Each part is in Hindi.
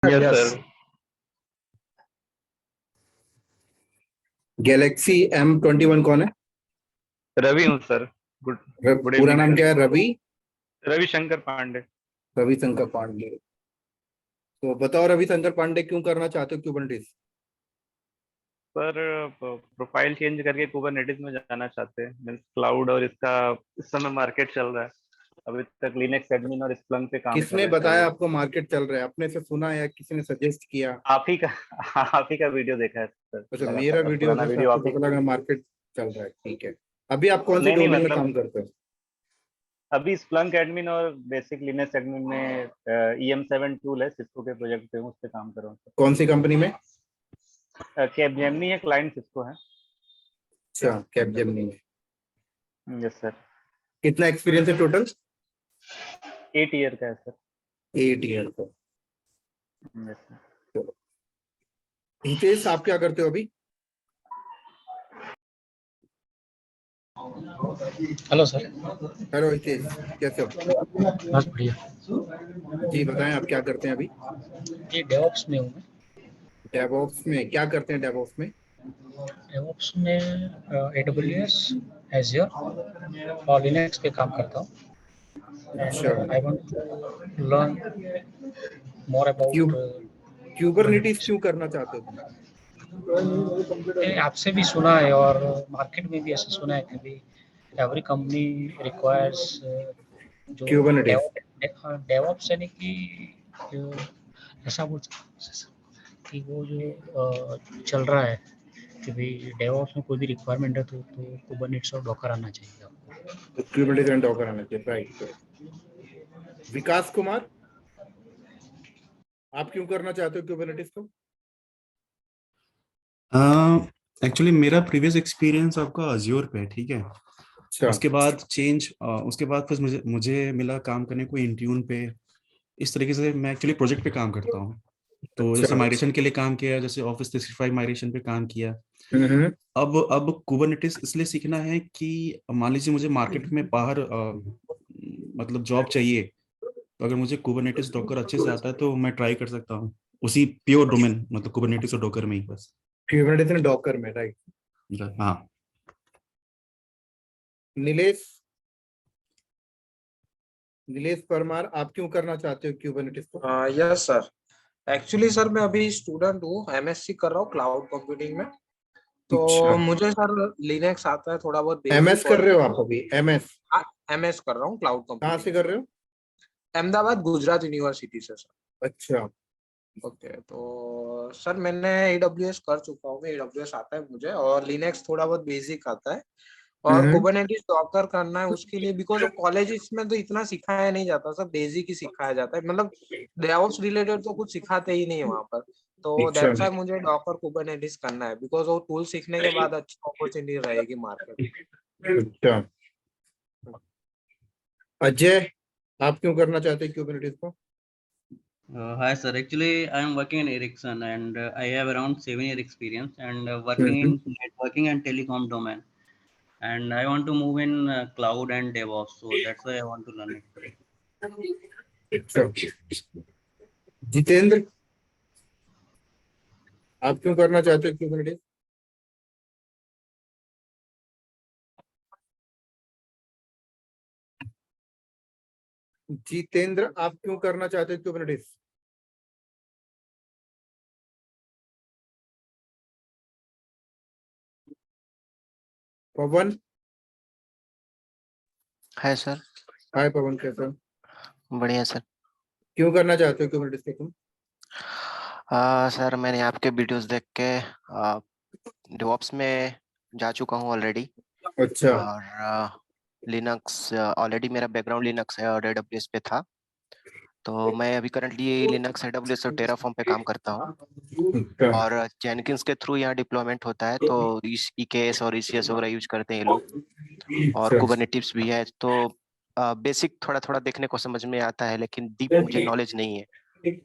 Yes yes. Sir. Galaxy M21 कौन है? रवि हूँ सर। गुड गुड पूरा इवनिंग नाम सर। क्या है? रवि? रविशंकर पांडे। रविशंकर पांडे। तो बताओ रविशंकर पांडे, क्यों करना चाहते हो कुबरनेटिस? सर प्रोफाइल चेंज करके कुबरनेटिस में जाना चाहते हैं, मीन्स क्लाउड और इसका इस समय मार्केट चल रहा है। अभी तक लिनक्स एडमिन और स्प्लंक पे काम कर किसने रहे थे बताया वो। आपको मार्केट चल रहा है? अपने से सुना या किसी ने सजेस्ट किया? आप ही का आप ही का वीडियो देखा है सर, अच्छा, लगा मेरा था वीडियो पुराना से वीडियो आपको आप ही। पता लगा मार्केट चल रहा है। ठीक है। अभी आप कौन सी नहीं नहीं, डोमेन में मतलब काम करते हो? अभी स्प्लंक एडमिन और बेसिक लिनक्स एडमिन में EM7 टूल है सिस्को के प्रोजेक्ट पे, उस पे काम कर रहा हूँ कौन सी कंपनी में? सर। कैपजेमिनी है, क्लाइंट सिस्को है। अच्छा, कैपजेमिनी में। Yes sir. कितना एक्सपीरियंस है टोटल? 8 ईयर का है सर। 8 ईयर का। Yes sir. चलो, हितेश आप क्या करते हो अभी? Hello sir. हेलो हितेश, कैसे हो? बस बढ़िया। जी बताएं, आप क्या करते हैं अभी? ये डेवऑप्स में हूँ मैं। डेवऑप्स में क्या करते हैं? डेवऑप्स में डेवऑप्स में AWS, एज़्योर और लिनक्स पे काम करता हूँ। अच्छा। And I want to learn more क्यू अबाउट क्यूबरनेटिस कुबरनेटिस। क्यों करना चाहते हो तुम? आपसे भी सुना है और मार्केट में भी ऐसा सुना है कि भाई एवरी कंपनी रिक्वायर्स जो क्यूबरनेटिस। डेवऑप्स यानी कि ऐसा बोल सकते कि वो जो चल रहा है कि भाई डेवऑप्स में कोई भी रिक्वायरमेंट है तो कुबरनेटिस और डॉकर आना चाहिए आपको। क्यूबरनेटिस एंड डॉकर आना चाहिए, राइट। विकास कुमार, आप क्यों करना चाहते हो क्यूबरनेटिस को? एक्चुअली मेरा प्रीवियस एक्सपीरियंस आपका अज्योर पे है, ठीक है। अच्छा। उसके बाद फिर मुझे मुझे मिला काम करने को इंट्यून पे। इस तरीके से मैं एक्चुअली प्रोजेक्ट पे काम करता हूँ। तो जैसे अच्छा। माइग्रेशन के लिए काम किया, जैसे ऑफिस 365 माइग्रेशन पे काम किया। हम्म। अब कुबरनेटिस इसलिए सीखना है कि मान लीजिए मुझे मार्केट में बाहर मतलब जॉब चाहिए, तो अगर मुझे कुबरनेटिस डॉकर अच्छे से आता है तो मैं ट्राई कर सकता हूँ उसी प्योर डोमेन, मतलब कुबरनेटिस और डॉकर में ही बस। क्यूबरनेटिस एंड डॉकर में, राइट। हाँ। नीलेश, नीलेश परमार, आप क्यों करना चाहते हो क्यूबरनेटिस को? Yes sir. एक्चुअली सर मैं अभी स्टूडेंट हूँ, MSc कर रहा हूँ क्लाउड कंप्यूटिंग में। तो अच्छा। मुझे सर लिनक्स आता है थोड़ा बहुत MS बेसिक। कर और रहे हो आप अभी? MS MS कर रहा हूँ क्लाउड कहाँ कंप्यूटिंग से कर रहे हो? अहमदाबाद गुजरात यूनिवर्सिटी से सर। अच्छा। ओके, तो सर मैंने AWS कर चुका हूँ, AWS आता है मुझे, और लिनक्स थोड़ा बहुत बेसिक आता है। और हम्म। कुबरनेटिस डॉकर करना है उसके लिए, बिकॉज ऑफ कॉलेज में तो इतना सिखाया नहीं जाता सर, बेसिक ही सिखाया जाता है। मतलब डेवऑप्स रिलेटेड तो कुछ सिखाते ही नहीं है वहां पर। तो अच्छा। दैट्स व्हाई मुझे डॉकर कुबरनेटिस करना है, बिकॉज वो टूल सीखने के बाद अच्छी अपॉर्चुनिटी रहेगी मार्केट में। अच्छा। अजय, आप क्यों करना चाहते हैं क्यूबरनेटिस को? Hi sir, actually I am working in Ericsson and I have around 7 year experience and working hmm. in networking and telecom domain, and I want to move in cloud and DevOps, so that's why I want to learn it. अच्छा। जितेंद्र, आप क्यों करना चाहते हो क्यूबरनेटिस? जितेंद्र, आप क्यों करना चाहते हो क्यूबरनेटिस? पवन। Hi sir. हाय पवन, कैसे हो? बढ़िया सर। क्यों करना चाहते हो क्यूबरनेटिस को तुम? सर मैंने आपके वीडियोस देख के डेवऑप्स में जा चुका हूँ ऑलरेडी। अच्छा। और लिनक्स ऑलरेडी मेरा बैकग्राउंड लिनक्स और AWS पे था। तो मैं अभी करंटली लिनक्स, AWS और टेराफॉर्म पे काम करता हूँ। अच्छा। और जेनकिंस के थ्रू यहाँ डिप्लॉयमेंट होता है, तो EKS और ECS वगैरह यूज करते हैं ये लोग। और कुबरनेटिव्स भी है, तो बेसिक थोड़ा थोड़ा देखने को समझ में आता है, लेकिन डीप मुझे नॉलेज नहीं है।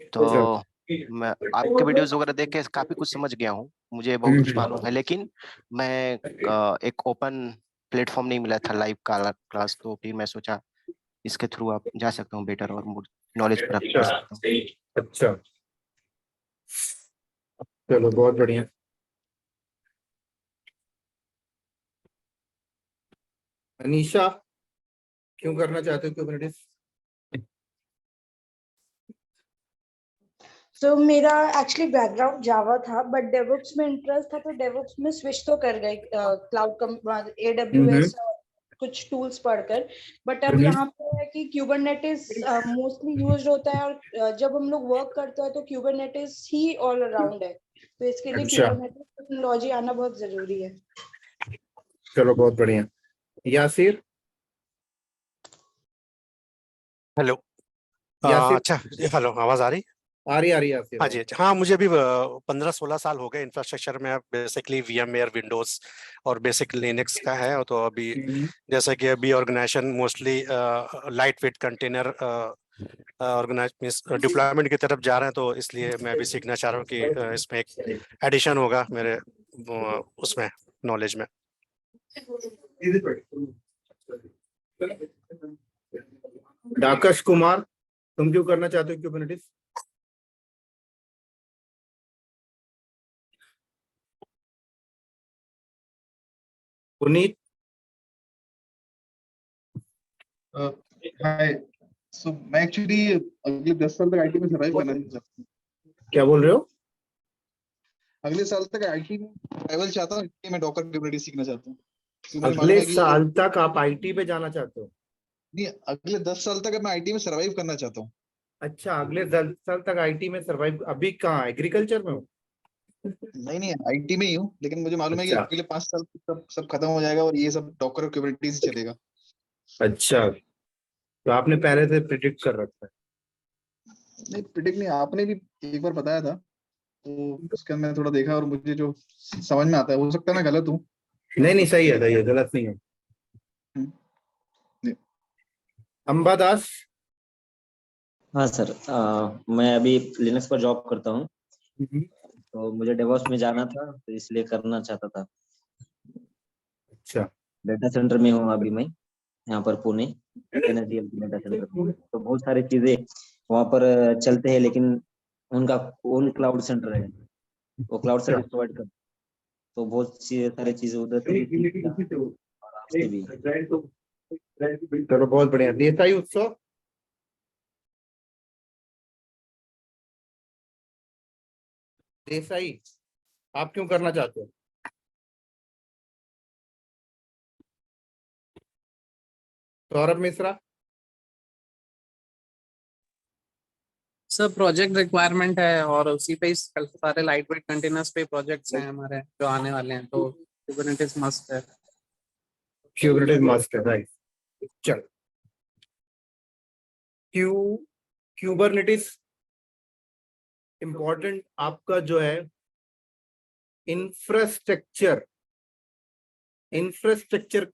तो मैं आपके वीडियोस वगैरह देख के काफी कुछ समझ गया हूँ, मुझे बहुत कुछ मालूम है, लेकिन मैं एक ओपन प्लेटफॉर्म नहीं मिला था लाइव क्लास, तो फिर मैं सोचा इसके थ्रू आप जा सकता हूँ बेटर और नॉलेज प्राप्त कर सकता हूँ। अच्छा। चलो बहुत बढ़िया। अनीशा, क्यों करना चाहते हो कुबरनेटिस? सो मेरा एक्चुअली बैकग्राउंड जावा था, बट डेवऑप्स में इंटरेस्ट था, तो डेवऑप्स में स्विच तो कर गए क्लाउड AWS कुछ टूल्स पढ़कर। बट अब यहाँ पे है कि क्यूबरनेटिस मोस्टली यूज्ड होता है, और जब हम लोग वर्क करते हैं तो क्यूबरनेटिस ही ऑल अराउंड है, तो इसके लिए अच्छा। क्यूबरनेटिस टेक्नोलॉजी आना बहुत जरूरी है। चलो बहुत बढ़िया। यासिर, हेलो। यासिर अच्छा, हेलो, आवाज आ रही? आ रही यासिर। हाँ जी, अच्छा, हाँ, मुझे भी 15-16 साल हो गए इंफ्रास्ट्रक्चर में। बेसिकली VMware, विंडोज और बेसिक लिनक्स का है। तो अभी जैसे कि अभी organisation mostly light weight container organise deployment की तरफ जा रहे हैं, तो इसलिए मैं भी सीखना चाह रहा हूँ कि इसमें एक एडिशन होगा मेरे उसमें नॉलेज में। डाकश कुमार, तुम क्यों करना चाहते हो कुबरनेटिस? पुनीत, हाय। सो मैं एक्चुअली अगले 10 साल तक आईटी में सर्वाइव करना चाहता हूँ। क्या बोल रहे हो? अगले साल तक आईटी में सर्वाइवल चाहता हूँ, इसलिए मैं डॉकर कुबरनेटिस सीखना चाहता हूँ। क्योंकि मुझे मालूम अगले है कि साल तक आप आईटी पे जाना चाहते हो? नहीं, अगले 10 साल तक मैं आईटी में सर्वाइव करना चाहता हूँ। अच्छा, अगले 10 साल तक आईटी में सर्वाइव। अभी कहाँ, एग्रीकल्चर में हो? नहीं, आईटी में ही हूँ, लेकिन मुझे मालूम है कि अच्छा। अगले 5 साल सब खत्म हो जाएगा और ये सब डॉकर कुबरनेटिस ही चलेगा। अच्छा, तो आपने पहले से प्रिडिक्ट कर रखा है? नहीं, प्रिडिक्ट नहीं, आपने भी एक बार बताया था, तो उसके अंदर थोड़ा देखा और मुझे जो समझ में आता है, हो सकता है मैं गलत हूँ। नहीं, सही है, गलत नहीं है। अंबादास। हाँ सर, मैं अभी लिनक्स पर जॉब करता हूँ, तो मुझे डेवॉप्स में जाना था, तो इसलिए करना चाहता था। अच्छा। डेटा सेंटर में हूँ अभी मैं, यहाँ पर पुणे NSDL डेटा सेंटर में। तो बहुत सारी चीजें वहाँ पर चलते हैं, लेकिन उनका ओन क्लाउड सेंटर है, वो क्लाउड सर्विस प्रोवाइड कर, तो बहुत सारी चीजें उधर से भी सीखा और आपसे भी। चलो बहुत बढ़िया। देसाई उत्सव, देसाई, आप क्यों करना चाहते हो? सौरभ मिश्रा। सब प्रोजेक्ट रिक्वायरमेंट है, और उसी पे सारे लाइट वेट कंटेनर्स पे प्रोजेक्ट्स हैं हमारे जो आने वाले हैं, तो कुबरनेटिस मस्ट है। कुबरनेटिस मस्ट है, राइट। चलो, क्यूबरनेटिस इंपॉर्टेंट आपका जो है इंफ्रास्ट्रक्चर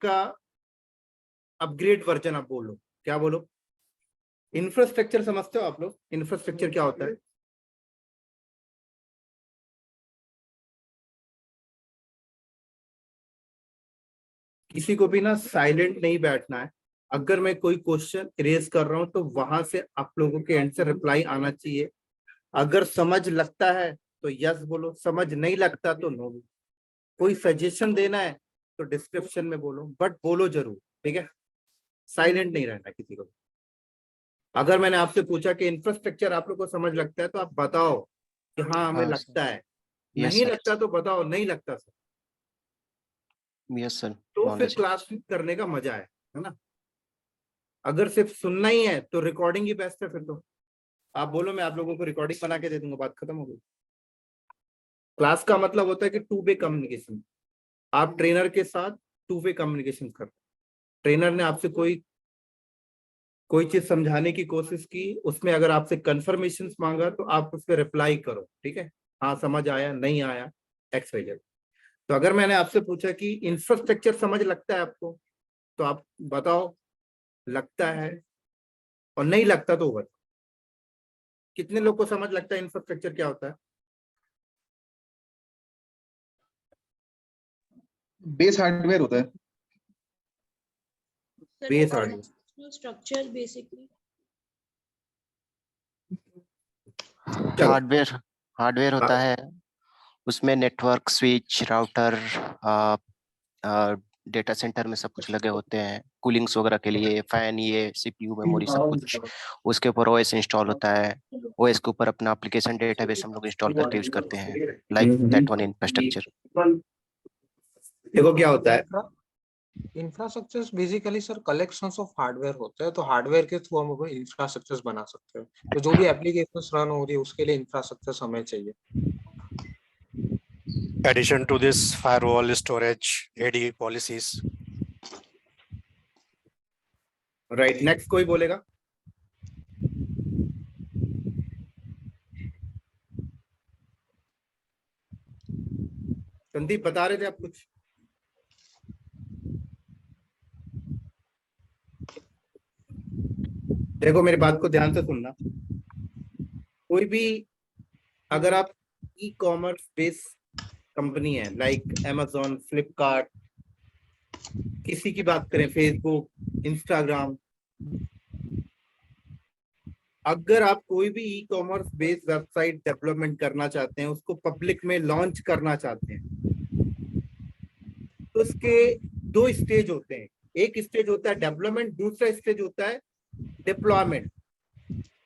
का अपग्रेड वर्जन। आप बोलो, क्या बोलो? इंफ्रास्ट्रक्चर समझते हो आप लोग? इंफ्रास्ट्रक्चर क्या होता है? किसी को भी ना साइलेंट नहीं बैठना है। अगर मैं कोई क्वेश्चन रेज कर रहा हूं तो वहां से आप लोगों के एंड से रिप्लाई आना चाहिए। अगर समझ लगता है तो यस बोलो, समझ नहीं लगता तो नो। कोई सजेशन देना है तो डिस्क्रिप्शन में बोलो, बट बोलो जरूर, ठीक है? साइलेंट नहीं रहना किसी को। अगर मैंने आपसे पूछा कि इंफ्रास्ट्रक्चर आप लोग को समझ लगता है तो आप बताओ कि हाँ हमें लगता है। नहीं लगता तो बताओ नहीं लगता सर। Yes sir. तो फिर क्लास करने का मजा है ना? अगर सिर्फ सुनना ही है तो रिकॉर्डिंग ही बेस्ट है। फिर तो आप बोलो, मैं आप लोगों को रिकॉर्डिंग बना के दे दूंगा, बात खत्म हो गई। क्लास का मतलब होता है कि टू वे कम्युनिकेशन। आप ट्रेनर के साथ टू वे कम्युनिकेशन कर, ट्रेनर ने आपसे कोई चीज समझाने की कोशिश की, उसमें अगर आपसे कंफर्मेशन मांगा तो आप उस पर रिप्लाई करो, ठीक है? हाँ समझ आया, नहीं आया, एक्स वाई जेड। तो अगर मैंने आपसे पूछा कि इंफ्रास्ट्रक्चर समझ लगता है आपको, तो आप बताओ लगता है, और नहीं लगता तो बताओ। कितने लोग को समझ लगता है इंफ्रास्ट्रक्चर क्या होता है? बेस हार्डवेयर होता है। Base hardware structure basically hardware होता है उसमें network, switch, router, data centre में सब कुछ लगे होते हैं, कूलिंग्स वगैरह के लिए, फैन, ये सीपीयू, मेमोरी, सब कुछ। उसके ऊपर ओएस इंस्टॉल होता है, ओएस के ऊपर अपना एप्लीकेशन डेटाबेस हम लोग इंस्टॉल करके यूज करते हैं, लाइक दैट वन इंफ्रास्ट्रक्चर। देखो क्या होता है, infrastructures basically sir collections of hardware होते हैं, तो हार्डवेयर के थ्रू हम इंफ्रास्ट्रक्चर्स बना सकते हैं। तो जो भी एप्लीकेशंस रन हो रही है उसके लिए इंफ्रास्ट्रक्चर हमें चाहिए। Addition to this, firewall, storage, AD policies. Right, next कोई बोलेगा? संदीप बता रहे थे आप कुछ? देखो मेरी बात को ध्यान से सुनना। कोई भी अगर आप ई कॉमर्स बेस्ड कंपनी है, लाइक Amazon, फ्लिपकार्ट, किसी की बात करें, फेसबुक, इंस्टाग्राम, अगर आप कोई भी e commerce based website development करना चाहते हैं, उसको पब्लिक में लॉन्च करना चाहते हैं, तो उसके 2 स्टेज होते हैं। एक स्टेज होता है डेवलपमेंट, दूसरा स्टेज होता है डिप्लॉयमेंट।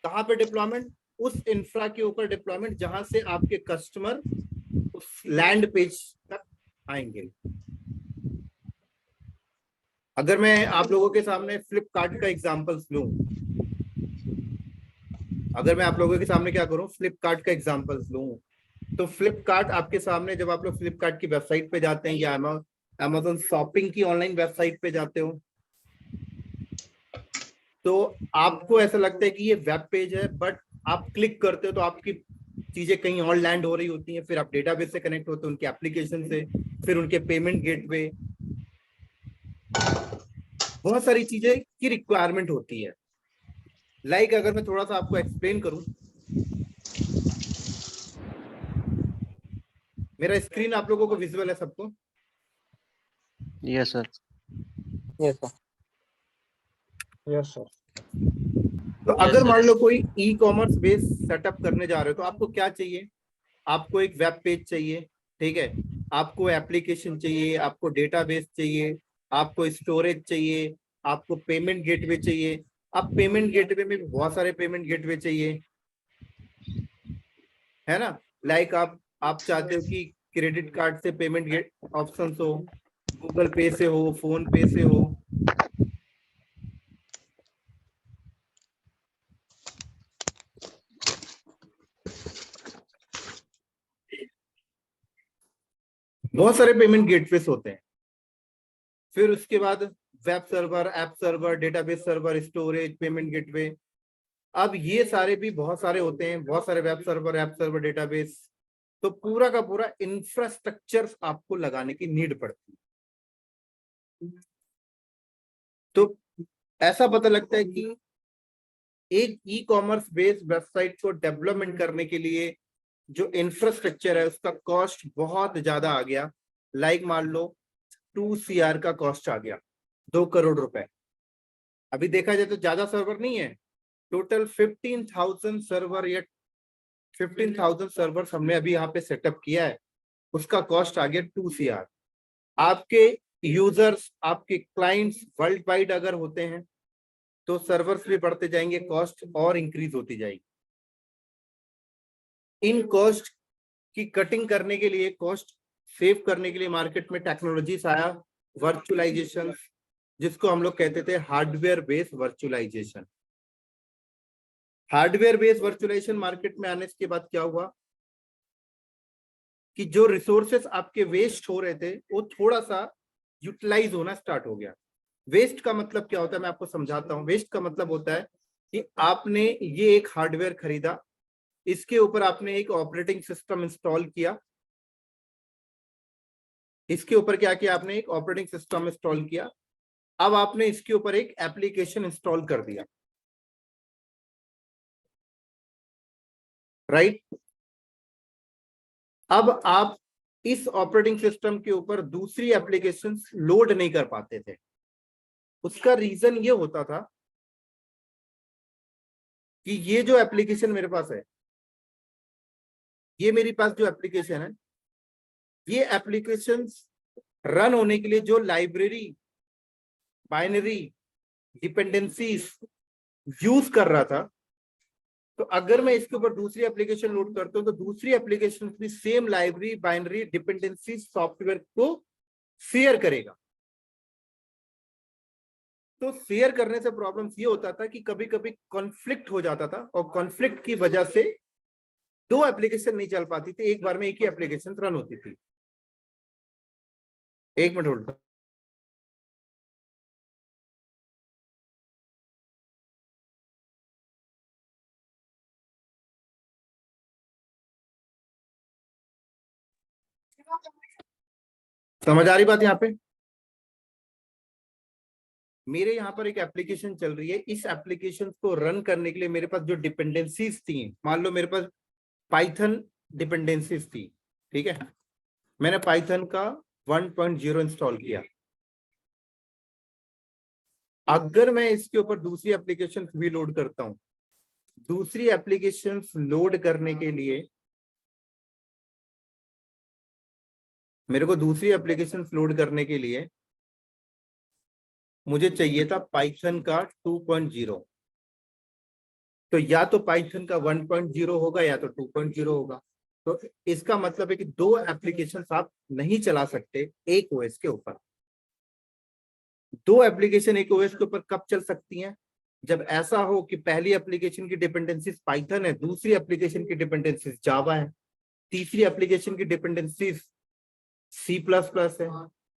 कहाँ पे डिप्लॉयमेंट? उस इंफ्रा के ऊपर डिप्लॉयमेंट जहां से आपके कस्टमर उस लैंड पेज तक आएंगे। अगर मैं आप लोगों के सामने फ्लिपकार्ट का एग्जांपल्स लूं, अगर मैं आप लोगों के सामने क्या करूं, फ्लिपकार्ट का एग्जांपल्स लूं, तो फ्लिपकार्ट आपके सामने, जब आप लोग फ्लिपकार्ट की वेबसाइट पे जाते हैं या अमेज़न शॉपिंग की ऑनलाइन वेबसाइट पे जाते हो, तो आपको ऐसा लगता है कि ये वेब पेज है, बट आप क्लिक करते हो तो आपकी चीजें कहीं और लैंड हो रही होती हैं, फिर आप डेटाबेस से कनेक्ट होते हो, उनके एप्लीकेशन से, फिर उनके पेमेंट गेटवे, बहुत सारी चीजें की रिक्वायरमेंट होती है। लाइक अगर मैं थोड़ा सा आपको एक्सप्लेन करूं, मेरा स्क्रीन आप लोगों को विजुअल है सबको? Yes sir. Yes sir, yes sir. तो अगर मान लो कोई ई कॉमर्स बेस सेटअप करने जा रहे हो, तो आपको क्या चाहिए? आपको एक वेब पेज चाहिए, ठीक है, आपको एप्लीकेशन चाहिए, आपको डेटाबेस चाहिए, आपको स्टोरेज चाहिए, आपको पेमेंट गेटवे चाहिए। अब पेमेंट गेटवे में बहुत सारे पेमेंट गेटवे चाहिए, है ना। लाइक आप चाहते हो कि क्रेडिट कार्ड से पेमेंट गेट ऑप्शन हो, गूगल पे से हो, फोन पे से हो, बहुत सारे पेमेंट गेटवेस होते हैं। फिर उसके बाद web server, app server, database server, storage, payment gateway. अब ये सारे भी बहुत सारे होते हैं, बहुत सारे web server, app server, database. तो पूरा का पूरा इंफ्रास्ट्रक्चर आपको लगाने की नीड पड़ती है। तो ऐसा पता लगता है कि एक ई कॉमर्स बेस्ड वेबसाइट को डेवलपमेंट करने के लिए जो इंफ्रास्ट्रक्चर है उसका कॉस्ट बहुत ज्यादा आ गया। लाइक मान लो 2 CR का कॉस्ट आ गया, 2 करोड़ रुपए। अभी देखा जाए तो ज्यादा सर्वर नहीं है, टोटल 15,000 सर्वर या 15,000 सर्वर हमने अभी यहाँ पे सेटअप किया है, उसका कॉस्ट आ गया 2 CR। आपके यूजर्स, आपके क्लाइंट्स वर्ल्ड वाइड अगर होते हैं तो सर्वर्स भी बढ़ते जाएंगे, कॉस्ट और इंक्रीज होती जाएगी। इन कॉस्ट की कटिंग करने के लिए, कॉस्ट सेव करने के लिए मार्केट में टेक्नोलॉजीज आया, वर्चुअलाइजेशन, जिसको हम लोग कहते थे hardware based virtualisation. Hardware based virtualisation market में आने के बाद क्या हुआ कि जो रिसोर्सेस आपके वेस्ट हो रहे थे वो थोड़ा सा यूटिलाइज होना स्टार्ट हो गया। वेस्ट का मतलब क्या होता है, मैं आपको समझाता हूं। वेस्ट का मतलब होता है कि आपने ये एक हार्डवेयर खरीदा, इसके ऊपर आपने एक ऑपरेटिंग सिस्टम इंस्टॉल किया, इसके ऊपर क्या किया आपने, एक ऑपरेटिंग सिस्टम इंस्टॉल किया। अब आपने इसके ऊपर एक एप्लीकेशन इंस्टॉल कर दिया, राइट। अब आप इस ऑपरेटिंग सिस्टम के ऊपर दूसरी एप्लीकेशन लोड नहीं कर पाते थे। उसका रीजन ये होता था कि ये जो एप्लीकेशन मेरे पास है, ये मेरे पास जो एप्लीकेशन है, ये एप्लीकेशंस रन होने के लिए जो लाइब्रेरी बाइनरी डिपेंडेंसीज यूज कर रहा था, तो अगर मैं इसके ऊपर दूसरी एप्लीकेशन लोड करता हूं तो दूसरी एप्लीकेशन भी same library binary dependency software को शेयर करेगा। तो शेयर करने से प्रॉब्लम्स ये होता था कि कभी कभी कॉन्फ्लिक्ट हो जाता था, और कॉन्फ्लिक्ट की वजह से दो एप्लीकेशन नहीं चल पाती थी, एक बार में एक ही एप्लीकेशन रन होती थी। एक मिनट होल्ड। समझ आ रही बात? यहाँ पे मेरे यहाँ पर एक एप्लीकेशन चल रही है, इस एप्लीकेशन को रन करने के लिए मेरे पास जो डिपेंडेंसीज थी, मान लो मेरे पास पाइथन डिपेंडेंसीज थी, ठीक है, मैंने पाइथन का 1.0 इंस्टॉल किया। अगर मैं इसके ऊपर दूसरी एप्लीकेशन भी लोड करता हूं, दूसरी एप्लीकेशन लोड करने के लिए मेरे को दूसरी एप्लीकेशन लोड करने के लिए मुझे चाहिए था पाइथन का 2.0। तो या तो पाइथन का 1.0 होगा या तो 2.0 होगा। तो इसका मतलब है कि दो एप्लीकेशंस आप नहीं चला सकते एक ओएस के ऊपर। दो एप्लीकेशन एक ओएस के ऊपर कब चल सकती हैं? जब ऐसा हो कि पहली एप्लीकेशन की डिपेंडेंसीज पाइथन है, दूसरी एप्लीकेशन की डिपेंडेंसीज जावा है, तीसरी एप्लीकेशन की डिपेंडेंसीज C++ है,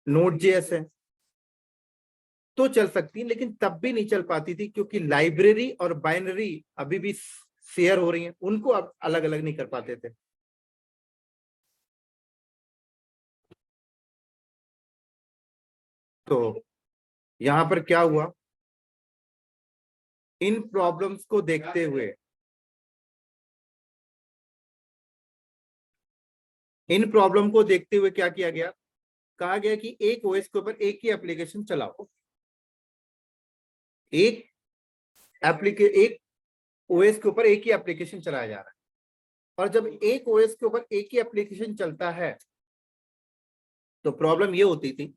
Node.js है, तो चल सकती है। लेकिन तब भी नहीं चल पाती थी क्योंकि लाइब्रेरी और बाइनरी अभी भी शेयर हो रही हैं, उनको आप अलग अलग नहीं कर पाते थे। तो यहां पर क्या हुआ, इन प्रॉब्लम्स को देखते हुए क्या किया गया, कहा गया कि एक ओएस के ऊपर एक ही एप्लीकेशन चलाओ। एक ओएस के ऊपर एक ही एप्लीकेशन चलाया जा रहा है, और जब एक ओएस के ऊपर एक ही एप्लीकेशन चलता है तो प्रॉब्लम ये होती थी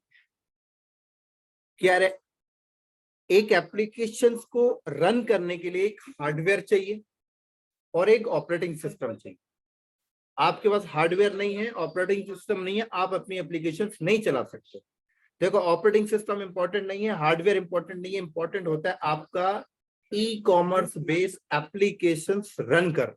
कि यार एक एप्लीकेशन को रन करने के लिए एक हार्डवेयर चाहिए और एक ऑपरेटिंग सिस्टम चाहिए। आपके पास हार्डवेयर नहीं है, ऑपरेटिंग सिस्टम नहीं है, आप अपनी एप्लीकेशन नहीं चला सकते। देखो, ऑपरेटिंग सिस्टम इंपॉर्टेंट नहीं है, हार्डवेयर इंपॉर्टेंट नहीं है, इंपॉर्टेंट होता है आपका e commerce based applications run कर।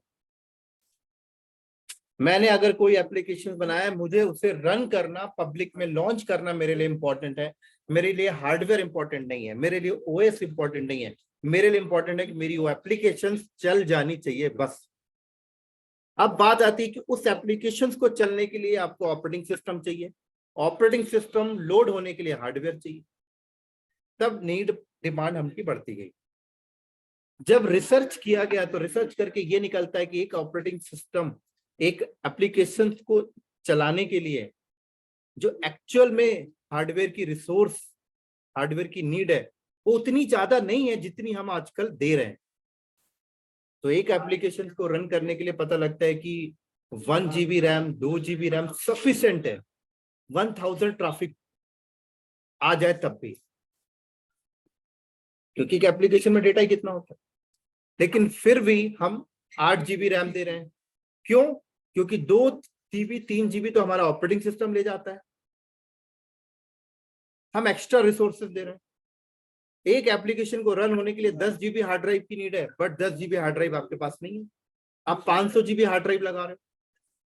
मैंने अगर कोई एप्लीकेशन बनाया है, मुझे उसे रन करना, पब्लिक में लॉन्च करना मेरे लिए इंपॉर्टेंट है। मेरे लिए हार्डवेयर इंपॉर्टेंट नहीं है, मेरे लिए ओएस इंपॉर्टेंट नहीं है, मेरे लिए इंपॉर्टेंट है कि मेरी वो एप्लीकेशन चल जानी चाहिए, बस। अब बात आती है कि उस एप्लीकेशंस को चलने के लिए आपको ऑपरेटिंग सिस्टम चाहिए, ऑपरेटिंग सिस्टम लोड होने के लिए हार्डवेयर चाहिए। तब नीड डिमांड हमकी बढ़ती गई। जब रिसर्च किया गया तो रिसर्च करके ये निकलता है कि एक ऑपरेटिंग सिस्टम एक एप्लीकेशन को चलाने के लिए जो एक्चुअल में हार्डवेयर की रिसोर्स, हार्डवेयर की नीड है, वो उतनी ज्यादा नहीं है जितनी हम आजकल दे रहे हैं। तो एक एप्लीकेशन को रन करने के लिए पता लगता है कि 1 GB RAM, 2 GB RAM sufficient है, 1000 ट्रैफिक आ जाए तब भी, क्योंकि एप्लीकेशन में डेटा ही कितना होता है। लेकिन फिर भी हम 8 GB रैम दे रहे हैं। क्यों? क्योंकि 2 GB 3 GB तो हमारा ऑपरेटिंग सिस्टम ले जाता है, हम एक्स्ट्रा रिसोर्सेज दे रहे हैं। एक एप्लीकेशन को रन होने के लिए 10 GB हार्ड ड्राइव की नीड है, बट 10 GB हार्ड ड्राइव आपके पास नहीं है, आप 500 GB हार्ड ड्राइव लगा रहे हो।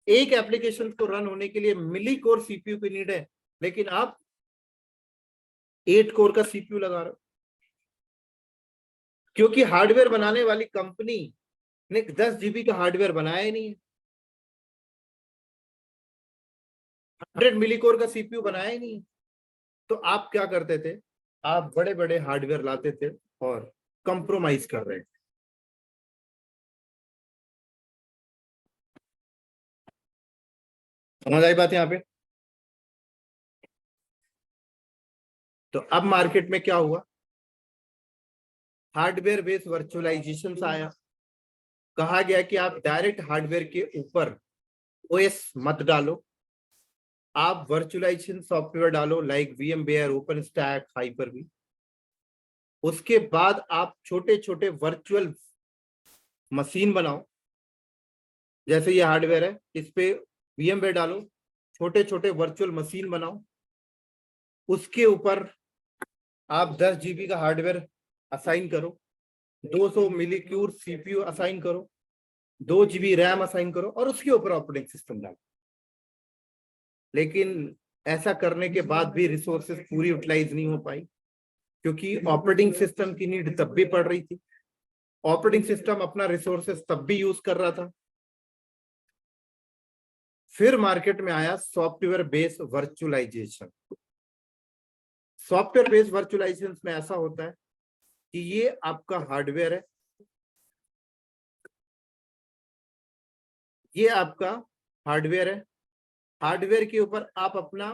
एक एप्लीकेशन को रन होने के लिए मिली कोर सीपीयू की नीड है, लेकिन आप 8 कोर का सीपीयू लगा रहे हो, क्योंकि हार्डवेयर बनाने वाली कंपनी ने 10 GB का हार्डवेयर बनाया ही नहीं है, 100 मिली कोर का सीपीयू बनाया ही नहीं है। तो आप क्या करते थे, आप बड़े बड़े हार्डवेयर लाते थे और कंप्रोमाइज कर रहे थे। समझ आई बात यहाँ पे? तो अब मार्केट में क्या हुआ, हार्डवेयर बेस्ड वर्चुअलाइजेशन आया। कहा गया कि आप डायरेक्ट हार्डवेयर के ऊपर ओएस मत डालो, आप वर्चुअलाइजेशन सॉफ्टवेयर डालो लाइक VMware, OpenStack, Hyper-V। उसके बाद आप छोटे छोटे वर्चुअल मशीन बनाओ, जैसे ये हार्डवेयर है, इस पे VMware डालो, छोटे छोटे वर्चुअल मशीन बनाओ, उसके ऊपर आप 10 GB का हार्डवेयर असाइन करो, 200 मिलीक्यूर CPU असाइन करो, 2 GB रैम असाइन करो और उसके ऊपर ऑपरेटिंग सिस्टम डालो। लेकिन ऐसा करने के बाद भी रिसोर्सेज पूरी यूटिलाइज नहीं हो पाई, क्योंकि ऑपरेटिंग सिस्टम की नीड तब भी पड़ रही थी, ऑपरेटिंग सिस्टम अपना रिसोर्सेज तब भी यूज कर रहा था। फिर मार्केट में आया software based virtualisation. Software based virtualisation में ऐसा होता है कि ये आपका हार्डवेयर है, ये आपका हार्डवेयर है, हार्डवेयर के ऊपर आप अपना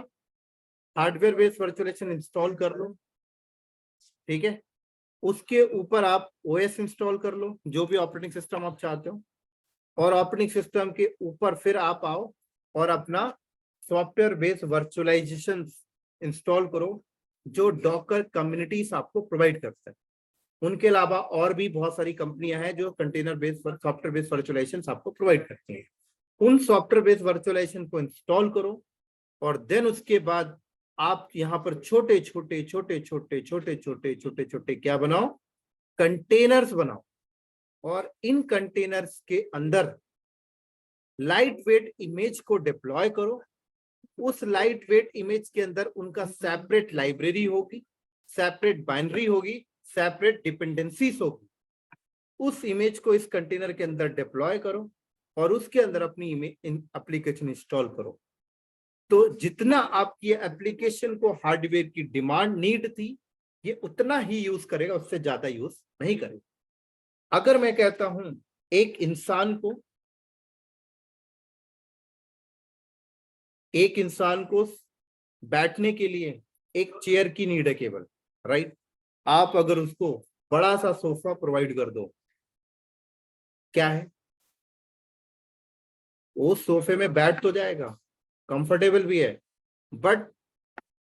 हार्डवेयर बेस्ड वर्चुअलाइजेशन इंस्टॉल कर लो, ठीक है। उसके ऊपर आप OS इंस्टॉल कर लो, जो भी ऑपरेटिंग सिस्टम आप चाहते हो, और ऑपरेटिंग सिस्टम के ऊपर फिर आप आओ और अपना सॉफ्टवेयर बेस्ड वर्चुअलाइजेशन इंस्टॉल करो, जो डॉकर कम्युनिटीज आपको प्रोवाइड करता है। उनके अलावा और भी बहुत सारी कंपनियां हैं जो container based software based virtualisation आपको प्रोवाइड करती हैं। उन सॉफ्टवेयर बेस्ड वर्चुअलाइजेशन को इंस्टॉल करो और देन उसके बाद आप यहाँ पर छोटे छोटे छोटे छोटे छोटे छोटे छोटे छोटे क्या बनाओ, कंटेनर्स बनाओ, और इन कंटेनर्स के अंदर लाइट वेट इमेज को डिप्लॉय करो। उस लाइट वेट इमेज के अंदर उनका सेपरेट लाइब्रेरी होगी, सेपरेट बाइनरी होगी, सेपरेट डिपेंडेंसीज होगी। उस इमेज को इस कंटेनर के अंदर डिप्लॉय करो और उसके अंदर अपनी एप्लीकेशन इंस्टॉल करो। तो जितना आपकी एप्लीकेशन को हार्डवेयर की डिमांड नीड थी, ये उतना ही यूज करेगा, उससे ज्यादा यूज नहीं करेगा। अगर मैं कहता हूं एक इंसान को बैठने के लिए एक चेयर की नीड है केवल, राइट। आप अगर उसको बड़ा सा सोफा प्रोवाइड कर दो, क्या है, वो सोफे में बैठ तो जाएगा, कंफर्टेबल भी है, बट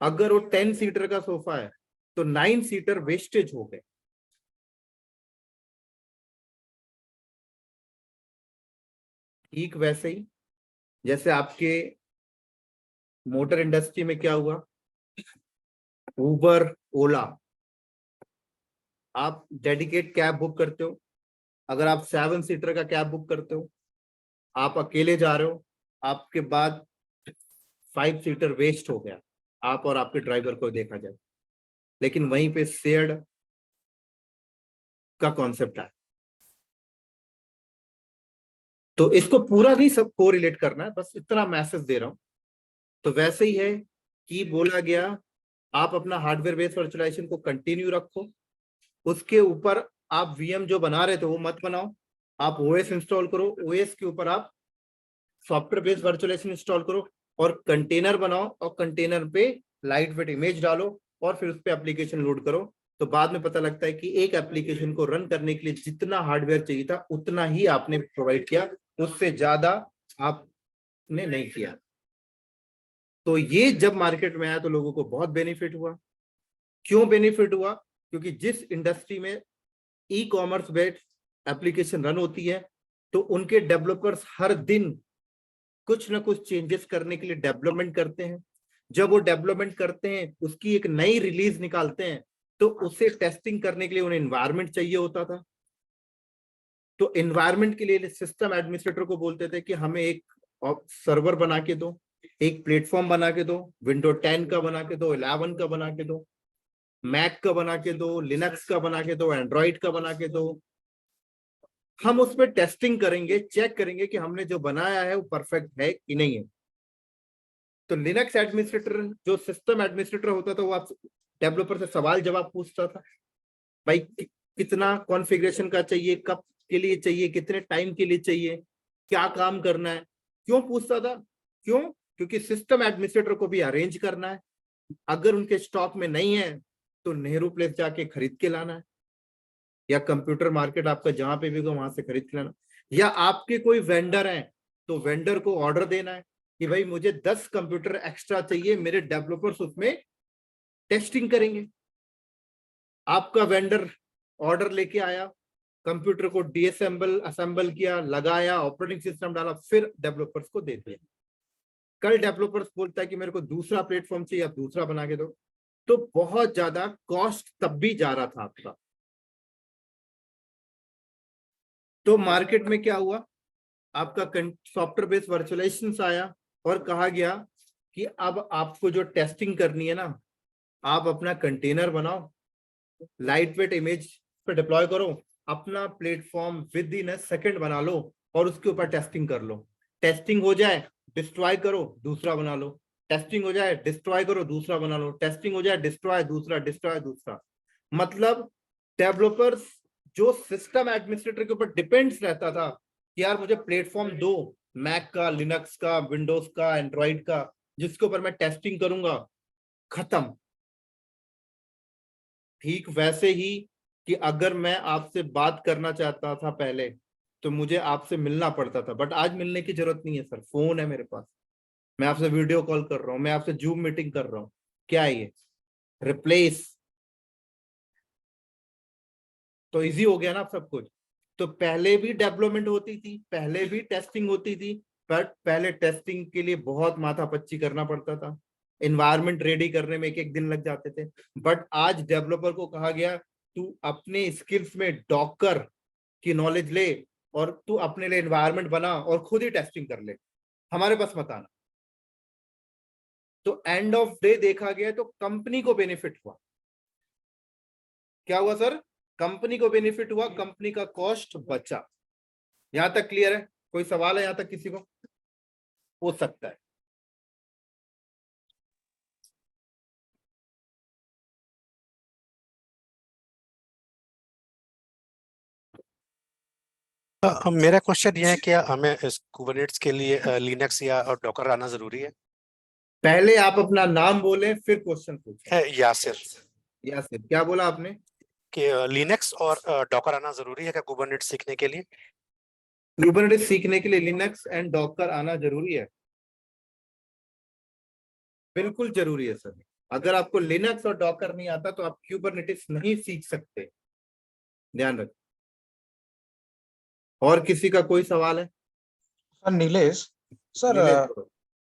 अगर वो 10 सीटर का सोफा है तो 9 सीटर वेस्टेज हो गए। ठीक वैसे ही जैसे आपके मोटर इंडस्ट्री में क्या हुआ, उबर, ओला, आप डेडिकेट कैब बुक करते हो, अगर आप 7 सीटर का कैब बुक करते हो, आप अकेले जा रहे हो, आपके बाद 5 सीटर वेस्ट हो गया, आप और आपके ड्राइवर को देखा जाए। लेकिन वहीं पे शेयर्ड का कॉन्सेप्ट है, तो इसको पूरा नहीं सब को रिलेट करना है, बस इतना मैसेज दे रहा हूं। तो वैसे ही है कि बोला गया आप अपना हार्डवेयर बेस्ड वर्चुअलाइजेशन को कंटिन्यू रखो, उसके ऊपर आप VM जो बना रहे थे वो मत बनाओ, आप OS इंस्टॉल करो, OS के ऊपर आप सॉफ्टवेयर बेस्ड वर्चुअलाइजेशन इंस्टॉल करो और कंटेनर बनाओ और कंटेनर पे लाइट वेट इमेज डालो और फिर उस पर एप्लीकेशन लोड करो। तो बाद में पता लगता है कि एक एप्लीकेशन को रन करने के लिए जितना हार्डवेयर चाहिए था उतना ही आपने प्रोवाइड किया, उससे ज्यादा आपने नहीं किया। तो ये जब मार्केट में आया तो लोगों को बहुत बेनिफिट हुआ। क्यों बेनिफिट हुआ? क्योंकि जिस इंडस्ट्री में ई-कॉमर्स बेस्ड एप्लीकेशन रन होती है तो उनके डेवलपर्स हर दिन कुछ ना कुछ चेंजेस करने के लिए डेवलपमेंट करते हैं। जब वो डेवलपमेंट करते हैं, उसकी एक नई रिलीज निकालते हैं, तो उसे टेस्टिंग करने के लिए उन्हें एनवायरनमेंट चाहिए होता था। तो एनवायरनमेंट के लिए सिस्टम एडमिनिस्ट्रेटर को बोलते थे कि हमें एक सर्वर बना के दो, एक प्लेटफॉर्म बना के दो, विंडो 10 का बना के दो, 11 का बना के दो, मैक का बना के दो, लिनक्स का बना के दो, एंड्रॉइड का बना के दो। हम उस पर टेस्टिंग करेंगे, चेक करेंगे कि हमने जो बनाया है वो परफेक्ट है कि नहीं है। तो लिनक्स एडमिनिस्ट्रेटर, जो सिस्टम एडमिनिस्ट्रेटर होता था, वो आप डेवलपर से सवाल जवाब पूछता था, भाई कितना कॉन्फ़िगरेशन का चाहिए, कब के लिए चाहिए, कितने टाइम के लिए चाहिए, क्या काम करना है। क्यों पूछता था? क्यों? क्योंकि सिस्टम एडमिनिस्ट्रेटर को भी अरेंज करना है, अगर उनके स्टॉक में नहीं है तो नेहरू प्लेस जाके खरीद के लाना है, या कंप्यूटर मार्केट आपका जहां पे भी हो वहां से खरीद के लाना, या आपके कोई वेंडर है तो वेंडर को ऑर्डर देना है, कि भाई मुझे 10 कंप्यूटर एक्स्ट्रा चाहिए, मेरे डेवलपर्स उसमें टेस्टिंग करेंगे। आपका वेंडर ऑर्डर लेके आया, कंप्यूटर को डीअसेंबल असेंबल किया, लगाया, ऑपरेटिंग सिस्टम डाला, फिर डेवलपर्स को दे दिया। कल डेवलपर्स बोलता है कि मेरे को दूसरा प्लेटफॉर्म चाहिए, आप दूसरा बना के दो, तो बहुत ज्यादा कॉस्ट तब भी जा रहा था आपका। तो मार्केट में क्या हुआ, आपका सॉफ्टवेयर बेस्ड वर्चुअलाइजेशन आया और कहा गया कि अब आपको जो टेस्टिंग करनी है ना, आप अपना कंटेनर बनाओ, लाइट वेट इमेज पे डिप्लॉय करो, अपना platform with in a second बना लो और उसके ऊपर टेस्टिंग कर लो। टेस्टिंग हो जाए, डिस्ट्रॉय करो, दूसरा बना लो, टेस्टिंग हो जाए, डिस्ट्रॉय करो, दूसरा बना लो, टेस्टिंग हो जाए, डिस्ट्रॉय, दूसरा, डिस्ट्रॉय, दूसरा। मतलब डेवलपर्स जो सिस्टम एडमिनिस्ट्रेटर के ऊपर डिपेंड्स रहता था कि यार मुझे प्लेटफॉर्म दो, मैक का, लिनक्स का, विंडोज का, एंड्रॉइड का, जिसके ऊपर मैं टेस्टिंग करूंगा, खत्म। ठीक वैसे ही कि अगर मैं आपसे बात करना चाहता था पहले तो मुझे आपसे मिलना पड़ता था, बट आज मिलने की जरूरत नहीं है सर, फोन है मेरे पास, मैं आपसे वीडियो कॉल कर रहा हूं, मैं आपसे जूम मीटिंग कर रहा हूं। क्या है ये? रिप्लेस। तो इजी हो गया ना सब कुछ। तो पहले भी डेवलपमेंट होती थी, पहले भी टेस्टिंग होती थी, बट पहले टेस्टिंग के लिए बहुत माथापच्ची करना पड़ता था, एनवायरनमेंट रेडी करने में 1-1 दिन लग जाते थे। बट आज डेवलपर को कहा गया तू अपने स्किल्स में डॉकर की नॉलेज ले और तू अपने लिए एनवायरनमेंट बना और खुद ही टेस्टिंग कर ले, हमारे पास मत आना। तो एंड ऑफ डे देखा गया तो कंपनी को बेनिफिट हुआ। क्या हुआ सर? कंपनी को बेनिफिट हुआ, कंपनी का कॉस्ट बचा। यहां तक क्लियर है? कोई सवाल है यहां तक किसी को? हो सकता है। मेरा क्वेश्चन ये है कि हमें कुबरनेट्स के लिए लिनक्स या डॉकर आना जरूरी है? पहले आप अपना नाम बोले फिर क्वेश्चन पूछे। यासिर। यासिर, क्या बोला आपने? कि लिनक्स और डॉकर आना जरूरी है क्या कुबरनेट्स सीखने के लिए? कुबरनेटिस सीखने के लिए लिनक्स एंड डॉकर आना जरूरी है? बिल्कुल जरूरी है सर। अगर आपको लिनक्स और डॉकर नहीं आता तो आप कुबरनेटिस नहीं सीख सकते, ध्यान रखें। और किसी का कोई सवाल है? Sir Nilesh sir, Nilesh,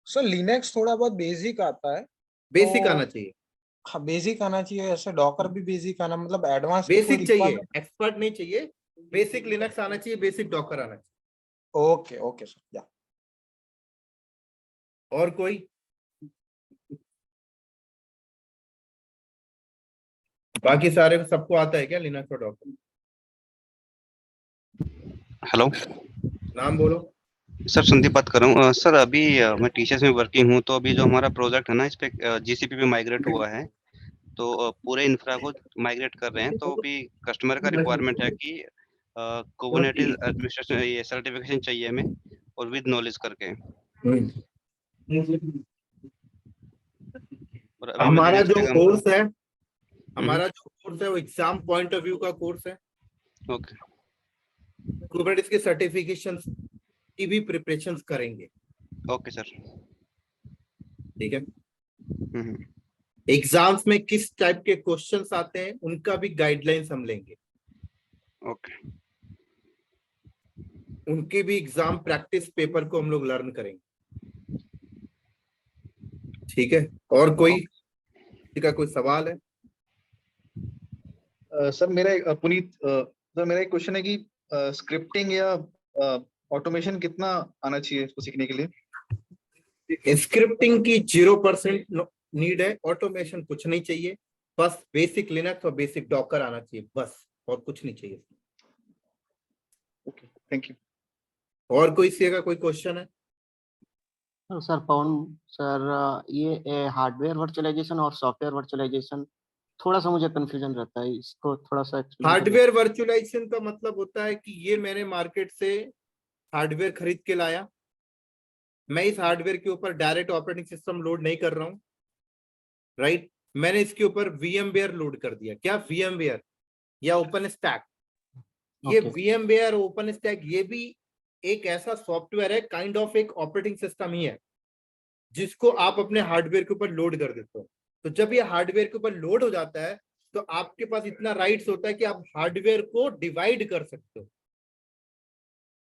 sir Linux थोड़ा बहुत बेसिक आता है, बेसिक तो आना चाहिए। हाँ बेसिक आना चाहिए, ऐसे डॉकर भी बेसिक आना, मतलब एडवांस बेसिक चाहिए, एक्सपर्ट नहीं चाहिए। बेसिक लिनक्स आना चाहिए, बेसिक डॉकर आना चाहिए। ओके ओके सर, या और कोई? बाकी सारे सबको आता है क्या लिनक्स और डॉकर? हेलो नाम बोलो। सर, संदीप बात कर रहा हूँ। सर अभी मैं टीचर्स में वर्किंग हूँ, तो अभी जो हमारा प्रोजेक्ट है ना, इस पे जीसीपी पे माइग्रेट हुआ है, तो पूरे इंफ्रा को माइग्रेट कर रहे हैं। तो अभी कस्टमर का रिक्वायरमेंट है कि कुबरनेटिस एडमिनिस्ट्रेशन ये सर्टिफिकेशन चाहिए हमें, और विद नॉलेज करके। और अभी हमारा मतलब जो कोर्स है, हमारा जो कोर्स है वो एग्जाम पॉइंट ऑफ व्यू का कोर्स है। ओके। कुबरनेटिस के सर्टिफिकेशन की भी प्रिपरेशन करेंगे। Okay sir. ठीक है। एग्जाम्स में किस टाइप के क्वेश्चंस आते हैं उनका भी गाइडलाइंस हम लेंगे। ओके। उनकी भी एग्जाम प्रैक्टिस पेपर को हम लोग लर्न करेंगे। ठीक है। और कोई का कोई सवाल है? सर मेरा पुनीत सर मेरा एक क्वेश्चन है कि स्क्रिप्टिंग या ऑटोमेशन कितना आना चाहिए इसको सीखने के लिए? स्क्रिप्टिंग की 0% नीड है, ऑटोमेशन कुछ नहीं चाहिए, बस बेसिक लिनक्स और बेसिक डॉकर आना चाहिए, बस, और कुछ नहीं चाहिए। Okay, thank you. और कोई सी का कोई क्वेश्चन है? सर पवन सर, ये हार्डवेयर वर्चुअलाइजेशन और सॉफ्टवेयर वर्चुअलाइजेशन थोड़ा सा मुझे कंफ्यूजन रहता है, इसको थोड़ा सा एक्सप्लेन करिए। हार्डवेयर वर्चुअलाइजेशन का मतलब होता है कि ये मैंने मार्केट से हार्डवेयर खरीद के लाया, मैं इस हार्डवेयर के ऊपर डायरेक्ट ऑपरेटिंग सिस्टम लोड नहीं कर रहा हूं, राइट? मैंने इसके ऊपर VMware लोड कर दिया। क्या VMware या ओपन स्टैक? ये VMware ओपन स्टैक ये भी एक ऐसा सॉफ्टवेयर है, काइंड ऑफ एक ऑपरेटिंग सिस्टम ही है, जिसको आप अपने हार्डवेयर के ऊपर लोड कर देते हो। तो जब ये हार्डवेयर के ऊपर लोड हो जाता है तो आपके पास इतना राइट्स होता है कि आप हार्डवेयर को डिवाइड कर सकते हो।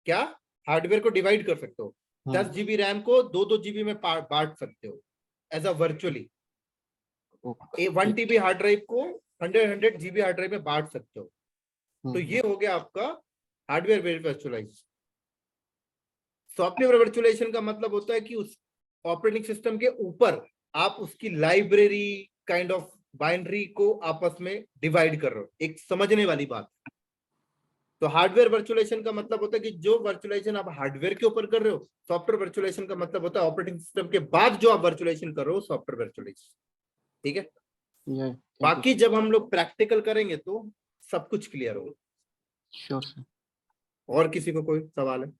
क्या? हार्डवेयर को डिवाइड कर सकते हो। 10 GB रैम को 2-2 GB में बांट सकते हो as a virtually. 1 TB hard drive को 100 GB हार्ड ड्राइव में बांट सकते हो। तो ये हो गया आपका हार्डवेयर वर्चुअलाइजेशन। सॉफ्टवेयर वर्चुअलाइजेशन का मतलब होता है कि उस ऑपरेटिंग सिस्टम के ऊपर आप उसकी लाइब्रेरी काइंड ऑफ बाइनरी को आपस में डिवाइड कर रहे हो। एक समझने वाली बात। तो हार्डवेयर वर्चुअलाइजेशन का मतलब होता है कि जो वर्चुअलाइजेशन आप हार्डवेयर के ऊपर कर रहे हो, सॉफ्टवेयर वर्चुअलाइजेशन का मतलब होता है ऑपरेटिंग सिस्टम के बाद जो आप वर्चुअलाइजेशन कर रहे हो, सॉफ्टवेयर वर्चुअलाइजेशन। ठीक है। बाकी जब हम लोग प्रैक्टिकल करेंगे तो सब कुछ क्लियर होगा। Sure sir. और किसी को कोई सवाल है?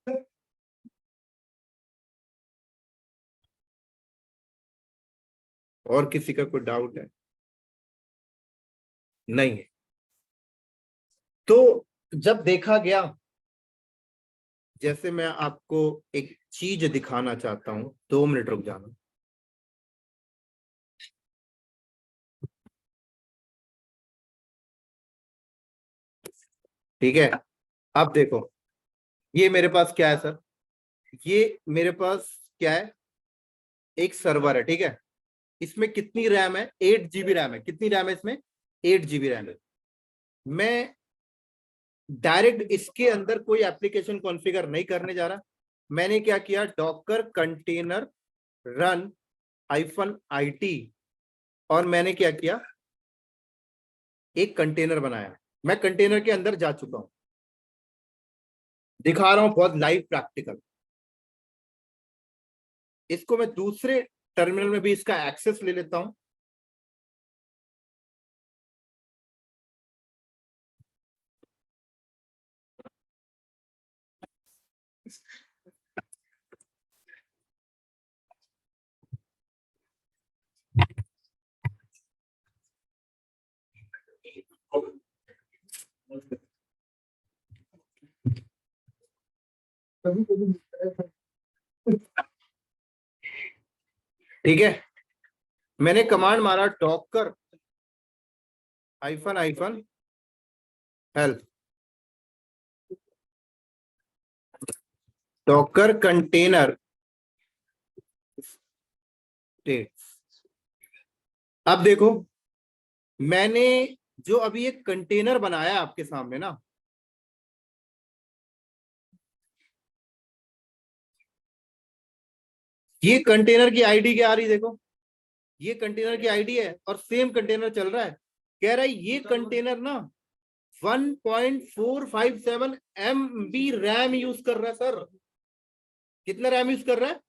और किसी का कोई डाउट है? नहीं है। तो जब देखा गया, जैसे मैं आपको एक चीज दिखाना चाहता हूं, 2 मिनट रुक जाना। ठीक है। अब देखो, ये मेरे पास क्या है सर? ये मेरे पास क्या है? एक सर्वर है। ठीक है। इसमें कितनी रैम है? 8 GB रैम है। कितनी रैम है इसमें? 8 GB रैम है। मैं डायरेक्ट इसके अंदर कोई एप्लीकेशन कॉन्फ़िगर नहीं करने जा रहा। मैंने क्या किया? डॉकर कंटेनर रन -IT और मैंने क्या किया? एक कंटेनर बनाया। मैं कंटेनर के अंदर जा चुका हूं, दिखा रहा हूं बहुत लाइव प्रैक्टिकल। इसको मैं दूसरे टर्मिनल में भी इसका एक्सेस ले लेता हूं। ठीक है। मैंने कमांड मारा Docker -help Docker container state. अब देखो, मैंने जो अभी एक कंटेनर बनाया आपके सामने ना, ये कंटेनर की आईडी क्या आ रही? देखो, ये कंटेनर की आईडी है और सेम कंटेनर चल रहा है। कह रहा है ये कंटेनर ना 1.457 MB रैम यूज कर रहा है सर। कितना रैम यूज कर रहा है?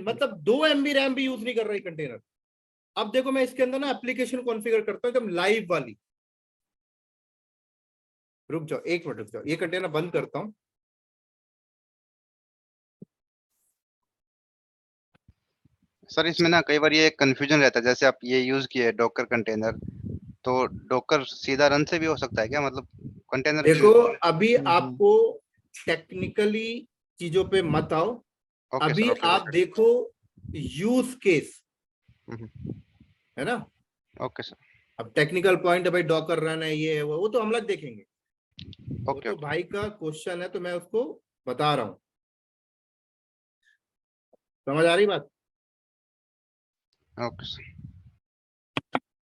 मतलब 2 MB रैम भी यूज नहीं कर रहा है कंटेनर। अब देखो, मैं इसके अंदर ना एप्लीकेशन कॉन्फ़िगर करता हूं एकदम लाइव वाली। रुक जाओ, 1 मिनट रुक जाओ, ये कंटेनर बंद करता हूं। सर इसमें ना कई बार ये कंफ्यूजन रहता है, जैसे आप ये यूज किए डॉकर कंटेनर, तो डॉकर सीधा रन से भी हो सकता है क्या? मतलब कंटेनर देखो, अभी आपको टेक्निकली चीजों पे मत आओ। अभी आप देखो यूज केस, है ना? Okay sir. अब टेक्निकल पॉइंट है भाई, डॉकर रन है, ये है वो तो हम लोग देखेंगे। ओके। तो भाई का क्वेश्चन है तो मैं उसको बता रहा हूं। समझ आ रही बात? Okay sir.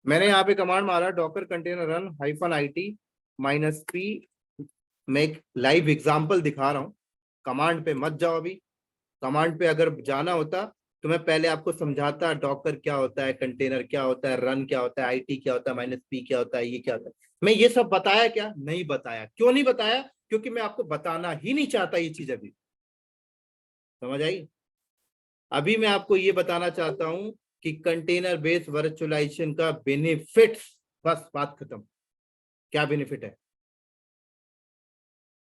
मैंने यहाँ पे कमांड मारा Docker container run -IT -P। मैं एक लाइव एग्जांपल दिखा रहा हूं। कमांड पे मत जाओ अभी। कमांड पे अगर जाना होता तो मैं पहले आपको समझाता डॉकर क्या होता है, कंटेनर क्या होता है, रन क्या होता है, आईटी क्या होता है, -P क्या होता है, ये क्या होता है। मैं ये सब बताया क्या? नहीं बताया। क्यों नहीं बताया? क्योंकि मैं आपको बताना ही नहीं चाहता ये चीज अभी। समझ आई? अभी मैं आपको ये बताना चाहता हूं कि कंटेनर बेस्ड वर्चुअलाइजेशन का बेनिफिट्स, बस बात खत्म। क्या बेनिफिट है?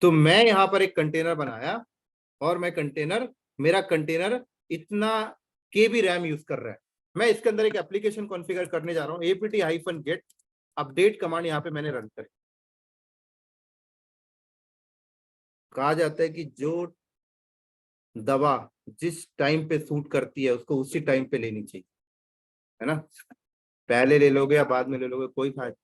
तो मैं यहां पर एक कंटेनर बनाया और मेरा कंटेनर इतना KB रैम यूज कर रहा है। मैं इसके अंदर एक एप्लीकेशन कॉन्फ़िगर करने जा रहा हूं। apt-get अपडेट कमांड यहां पे मैंने रन करी। कहा जाता है कि जो दवा जिस टाइम पे सूट करती है उसको उसी टाइम पे लेनी चाहिए, है ना। पहले ले लोगे या बाद में ले लोगे कोई फायदा।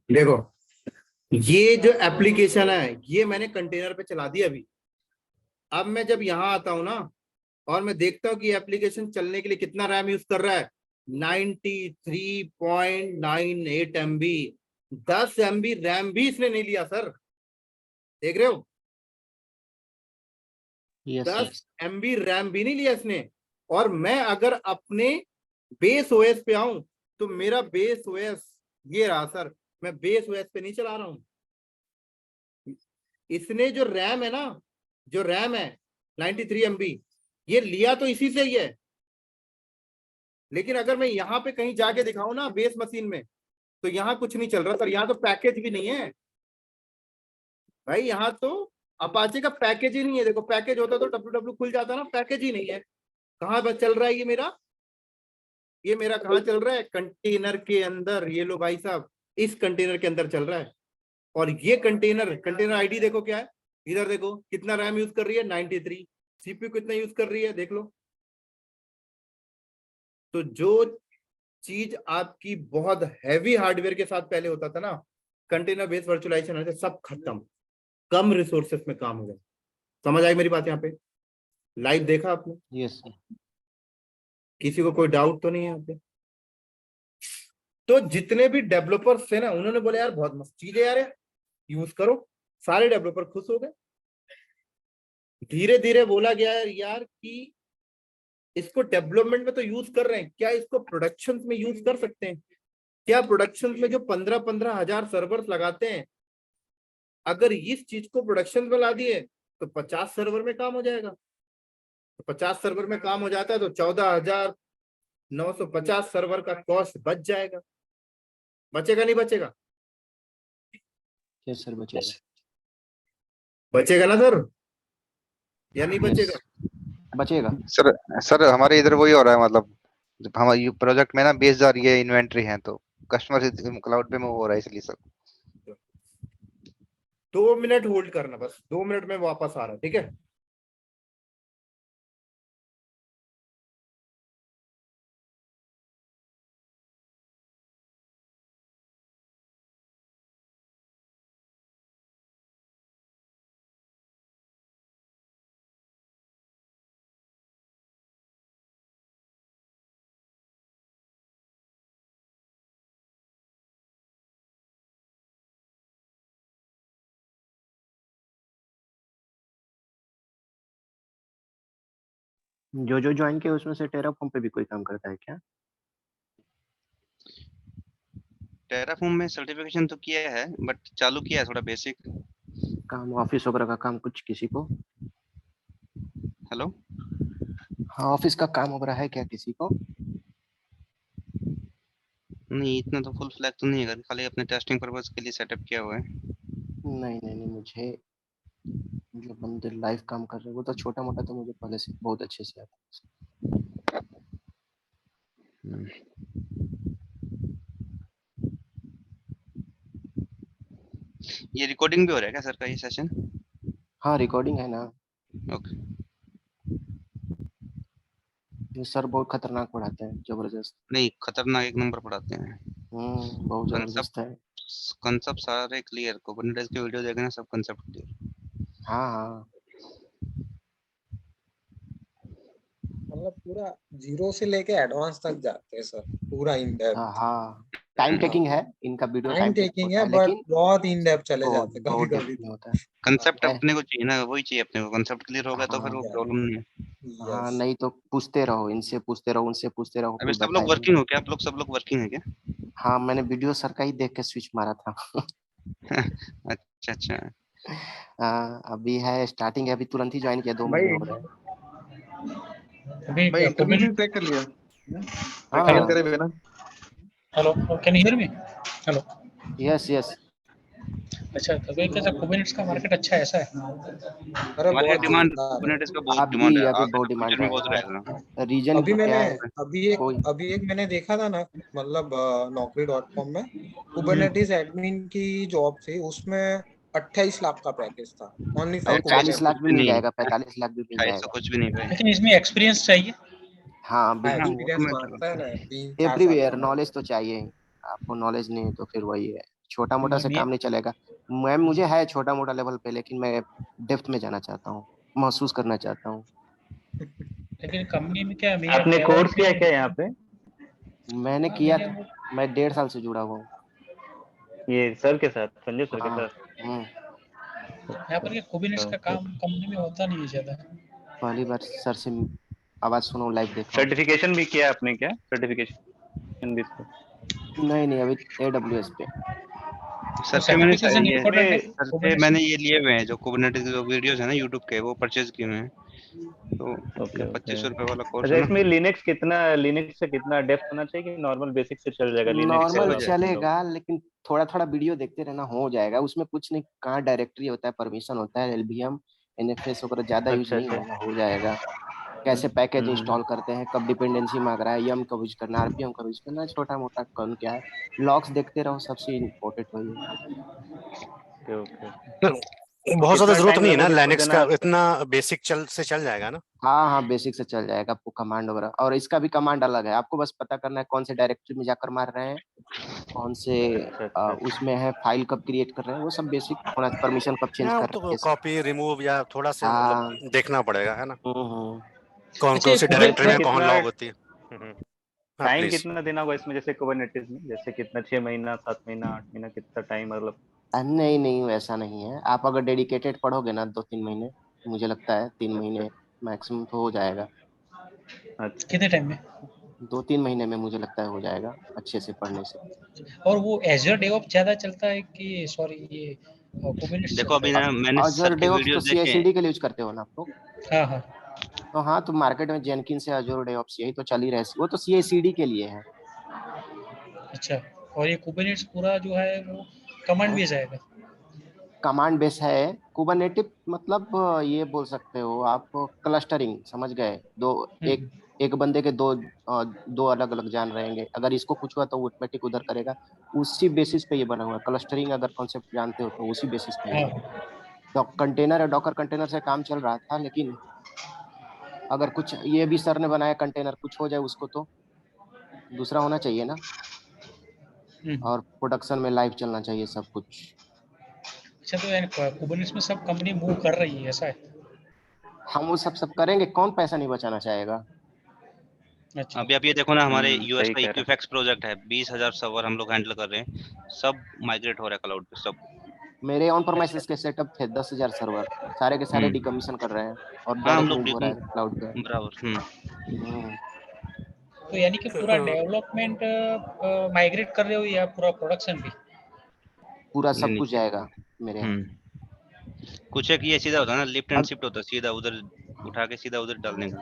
देखो ये जो एप्लीकेशन है ये मैंने कंटेनर पे चला दी अभी। अब मैं जब यहाँ आता हूँ ना और मैं देखता हूँ कि एप्लीकेशन चलने के लिए कितना रैम यूज कर रहा है, 93.98 MB। 10 MB रैम भी इसने नहीं लिया सर, देख रहे हो। यस 10 MB रैम भी नहीं लिया इसने। और मैं अगर अपने बेस ओएस पे आऊं तो मेरा बेस ओएस ये रहा सर, मैं बेस ओएस पे नहीं चला रहा हूं। इसने जो रैम है ना, जो रैम है 93 MB, ये लिया तो इसी से ही है। लेकिन अगर मैं यहाँ पे कहीं जाके दिखाऊं ना बेस मशीन में, तो यहाँ कुछ नहीं चल रहा सर। यहाँ तो पैकेज भी नहीं है भाई, यहाँ तो अपाचे का पैकेज ही नहीं है। देखो पैकेज होता तो www खुल जाता ना, पैकेज ही नहीं है। कहाँ पर चल रहा है ये मेरा, ये मेरा कहाँ चल रहा है, कंटेनर के अंदर। ये लो भाई साहब, इस कंटेनर के अंदर चल रहा है। और ये कंटेनर आईडी देखो क्या है, इधर देखो कितना रैम यूज कर रही है 93, सीपीयू कितना यूज कर रही है देख लो। तो जो चीज आपकी बहुत हैवी हार्डवेयर के साथ पहले होता था ना, कंटेनर बेस्ड वर्चुअलाइजेशन, सब खत्म, कम रिसोर्सेस में काम हो गया। समझ आई मेरी बात यहाँ पे, लाइव देखा आपने। Yes sir. किसी को कोई डाउट तो नहीं है यहाँ पे। तो जितने भी डेवलपर्स थे ना उन्होंने बोले यार बहुत मस्त चीज है यार, यूज करो। सारे डेवलपर खुश हो गए। धीरे धीरे बोला गया यार कि इसको डेवलपमेंट में तो यूज कर रहे हैं, क्या इसको प्रोडक्शन में यूज कर सकते हैं। क्या प्रोडक्शन में जो 15-15 हजार सर्वर्स लगाते हैं, अगर इस चीज को प्रोडक्शन में ला दिए तो 50 सर्वर में काम हो जाएगा। तो 50 सर्वर में काम हो जाता है तो 14,950 सर्वर का कॉस्ट बच जाएगा। बचेगा नहीं बचेगा? यस सर बचेगा। बचेगा ना सर, या नहीं बचेगा? बचेगा सर हमारे इधर वही हो रहा है, मतलब हमारे प्रोजेक्ट में ना बेस जा रही है, इन्वेंट्री है, तो कस्टमर क्लाउड पे मूव हो रहा है, इसलिए सर। 2 मिनट होल्ड करना, बस 2 मिनट में वापस आ रहा है, ठीक है। जो ज्वाइन किया उसमें से टेराफॉर्म पे भी कोई काम करता है क्या? टेराफॉर्म में सर्टिफिकेशन तो किया है, बट चालू किया है थोड़ा बेसिक काम ऑफिस वगैरह का काम कुछ किसी को? हेलो। हाँ, ऑफिस का काम वगैरह है क्या किसी को? नहीं, इतना तो फुल फ्लैग तो नहीं है, खाली अपने टेस्टिंग पर्पस के लिए सेटअप किया हुआ है। नहीं, मुझे जो बंदे लाइव काम कर रहे हैं वो तो छोटा मोटा तो मुझे पहले से बहुत अच्छे से आता है। ये रिकॉर्डिंग भी हो रहा है क्या सर का ये सेशन? हाँ, रिकॉर्डिंग है ना। ओके। ये सर बहुत खतरनाक पढ़ाते हैं, जबरदस्त। नहीं, खतरनाक एक नंबर पढ़ाते हैं। बहुत जबरदस्त है। कंसेप्ट सारे क्लियर, कुबरनेटिस की वीडियो देखना, सब कंसेप्ट क्लियर। हाँ। मतलब पूरा जीरो से लेके एडवांस तक जाते हैं सर, पूरा इन डेप्थ। हाँ, टाइम टेकिंग है इनका वीडियो, टाइम टेकिंग है, बट लेकिन बहुत इन डेप्थ चले बहुत जाते बहुत कभी-कभी डेप्थ में तो। होता है। कंसेप्ट है। अपने को चाहिए ना, वही चाहिए अपने को। कंसेप्ट क्लियर हो गया तो फिर वो प्रॉब्लम नहीं है। हाँ, नहीं तो पूछते रहो, इनसे पूछते रहो, उनसे पूछते रहो, अभी कोई सब लोग बताएगा वर्किंग नहीं। हो क्या? आप लोग सब लोग वर्किंग है क्या? हाँ, मैंने वीडियो सर का ही देख के स्विच मारा था। अच्छा। अभी है, स्टार्टिंग है, अभी तुरंत ही ज्वाइन किया, 2 महीने हो रहे हैं। भाई इंटरव्यू भी क्रैक कर लिया प्रैक्टिकल करे बिना? Hello, can you hear me? Hello. Yes. अच्छा, तो वे कैसा कुबरनेटिस का मार्केट अच्छा है, ऐसा है? अरे हमारे बहुत डिमांड जोरदार है। कुबरनेटिस का बहुत डिमांड है, अभी आगे बहुत तो फ्यूचर डिमांड में है। बहुत रहेगा। रीजन अभी क्या मैंने है? अभी एक मैंने देखा था ना, मतलब naukri.com में कुबरनेटिस एडमिन की जॉब थी, उसमें 28 लाख का पैकेज था ओनली फॉर 40 लाख भी मिल नहीं, जाएगा, 45 लाख भी मिल 2800 जाएगा। कुछ भी नहीं भाई। लेकिन इसमें एक्सपीरियंस चाहिए। हाँ, बिल्कुल। एक्सपीरियंस मांगता है ना, 3-4 साल एवरीवेयर का। नॉलेज तो चाहिए ही। आपको नॉलेज नहीं है तो फिर वही है, छोटा मोटा से नहीं, काम नहीं चलेगा। मुझे है छोटा मोटा लेवल पे, लेकिन मैं डेप्थ में जाना चाहता हूँ, महसूस करना चाहता हूँ। लेकिन कंपनी में क्या है, आपने कोर्स किया क्या यहाँ पे? मैंने किया था, मैं 1.5 साल से जुड़ा हुआ हूँ। ये सर के साथ, संजय सर के साथ? यहाँ पर कुबरनेटिस का काम कंपनी में होता नहीं है ज्यादा। पहली बार सर से आवाज सुनो, लाइव देखा हूँ। सर्टिफिकेशन भी किया आपने क्या? सर्टिफिकेशन भी इसको? नहीं, अभी AWS पे। सर से मैंने ये लिए हुए हैं, जो कुबरनेटिस के जो वीडियोस है ना यूट्यूब के, वो परचेज किए हुए हैं। तो 2500 रुपए वाला कोर्स अच्छा, है ना। इसमें लिनक्स से कितना डेप्थ होना चाहिए कि नॉर्मल बेसिक से चल जाएगा? लिनक्स नॉर्मल चलेगा, लेकिन थोड़ा थोड़ा वीडियो देखते रहना, हो जाएगा। उसमें कुछ नहीं, कहाँ डायरेक्टरी होता है, परमिशन होता है, LVM NFS वगैरह ज्यादा यूज नहीं होगा, हो जाएगा। कैसे पैकेज इंस्टॉल करते हैं, कब डिपेंडेंसी मांग रहा है, यम कब यूज करना है, RPM कब यूज करना है, छोटा मोटा कौन क्या है, लॉग्स देखते रहो, सबसे इम्पोर्टेंट वही है। बहुत ज्यादा जरूरत नहीं है ना लिनक्स का, इतना बेसिक चल जाएगा ना। हाँ, बेसिक से चल जाएगा आपको, कमांड वगैरह, और इसका भी कमांड अलग है। आपको बस पता करना है कौन से डायरेक्टरी में जाकर मार रहे हैं, कौन से उसमें है, फाइल कब क्रिएट कर रहे हैं, वो सब बेसिक होना, परमिशन कब चेंज कर रहे तो हैं। कॉपी रिमूव या थोड़ा सा मतलब देखना पड़ेगा, है ना। कौन अच्छा, कौन सी डायरेक्टरी में कौन लॉग होती है। टाइम कितना देना होगा इसमें, जैसे कुबरनेटिस में? जैसे कितना, 6 महीना, 7 महीना, 8 महीना, कितना टाइम मतलब? नहीं, वैसा नहीं है। आप अगर डेडिकेटेड पढ़ोगे ना 2-3 महीने, मुझे लगता है 3 महीने मैक्सिमम तो हो जाएगा। कितने टाइम में? 2-3 महीने में मुझे लगता है हो जाएगा, अच्छे से पढ़ने से। और वो एज़्योर डेवऑप्स ज्यादा चलता है कि सॉरी ये कुबरनेटिस? देखो अभी ना मैंने सर के वीडियोस तो देखे। CI/CD के लिए यूज करते हो ना आप लोग? हाँ। तो हाँ, तो मार्केट में जेनकिन से Azure DevOps यही तो चल ही रहा है, वो तो CI/CD के लिए है। अच्छा, और ये कुबरनेटिस पूरा जो है वो कमांड बेस आएगा? कमांड बेस है। कुबरनेटिव मतलब ये बोल सकते हो आप, क्लस्टरिंग, समझ गए? एक बंदे के दो अलग अलग जान रहेंगे, अगर इसको कुछ हुआ तो ऑटोमेटिक उधर करेगा, उसी बेसिस पे ये बना हुआ है। क्लस्टरिंग अगर कॉन्सेप्ट जानते हो तो उसी बेसिस पे है। तो कंटेनर है, डॉकर कंटेनर से काम चल रहा था, लेकिन अगर कुछ ये भी सर ने बनाया कंटेनर, कुछ हो जाए उसको तो दूसरा होना चाहिए ना, और प्रोडक्शन में लाइव चलना चाहिए सब कुछ। अच्छा, तो यानी कुबरनेटिस में सब कंपनी मूव कर रही है, ऐसा है? हम वो सब करेंगे, कौन पैसा नहीं बचाना चाहेगा। अभी आप ये देखो ना, हमारे यूएस सही का कह रहे इक्विफैक्स प्रोजेक्ट है, 20,000 सर्वर हम लोग हैंडल कर रहे हैं, सब माइग्रेट हो रहा है क्लाउड पे, सब। मेरे ऑन प्रेमाइसेस के सेटअप थे 10,000 सर्वर, सारे के सारे डिकमीशन कर रहे हैं और हाँ हम डायरेक्ट लोग मूव हो रहा है क्लाउड पे। बराबर। तो यानी कि पूरा डेवलपमेंट माइग्रेट कर रहे हो या पूरा प्रोडक्शन भी? पूरा सब नहीं, कुछ जाएगा मेरे यहाँ। कुछ है कि ये सीधा होता है ना, लिफ्ट एंड शिफ्ट होता है, सीधा उधर उठा के सीधा उधर डालने का।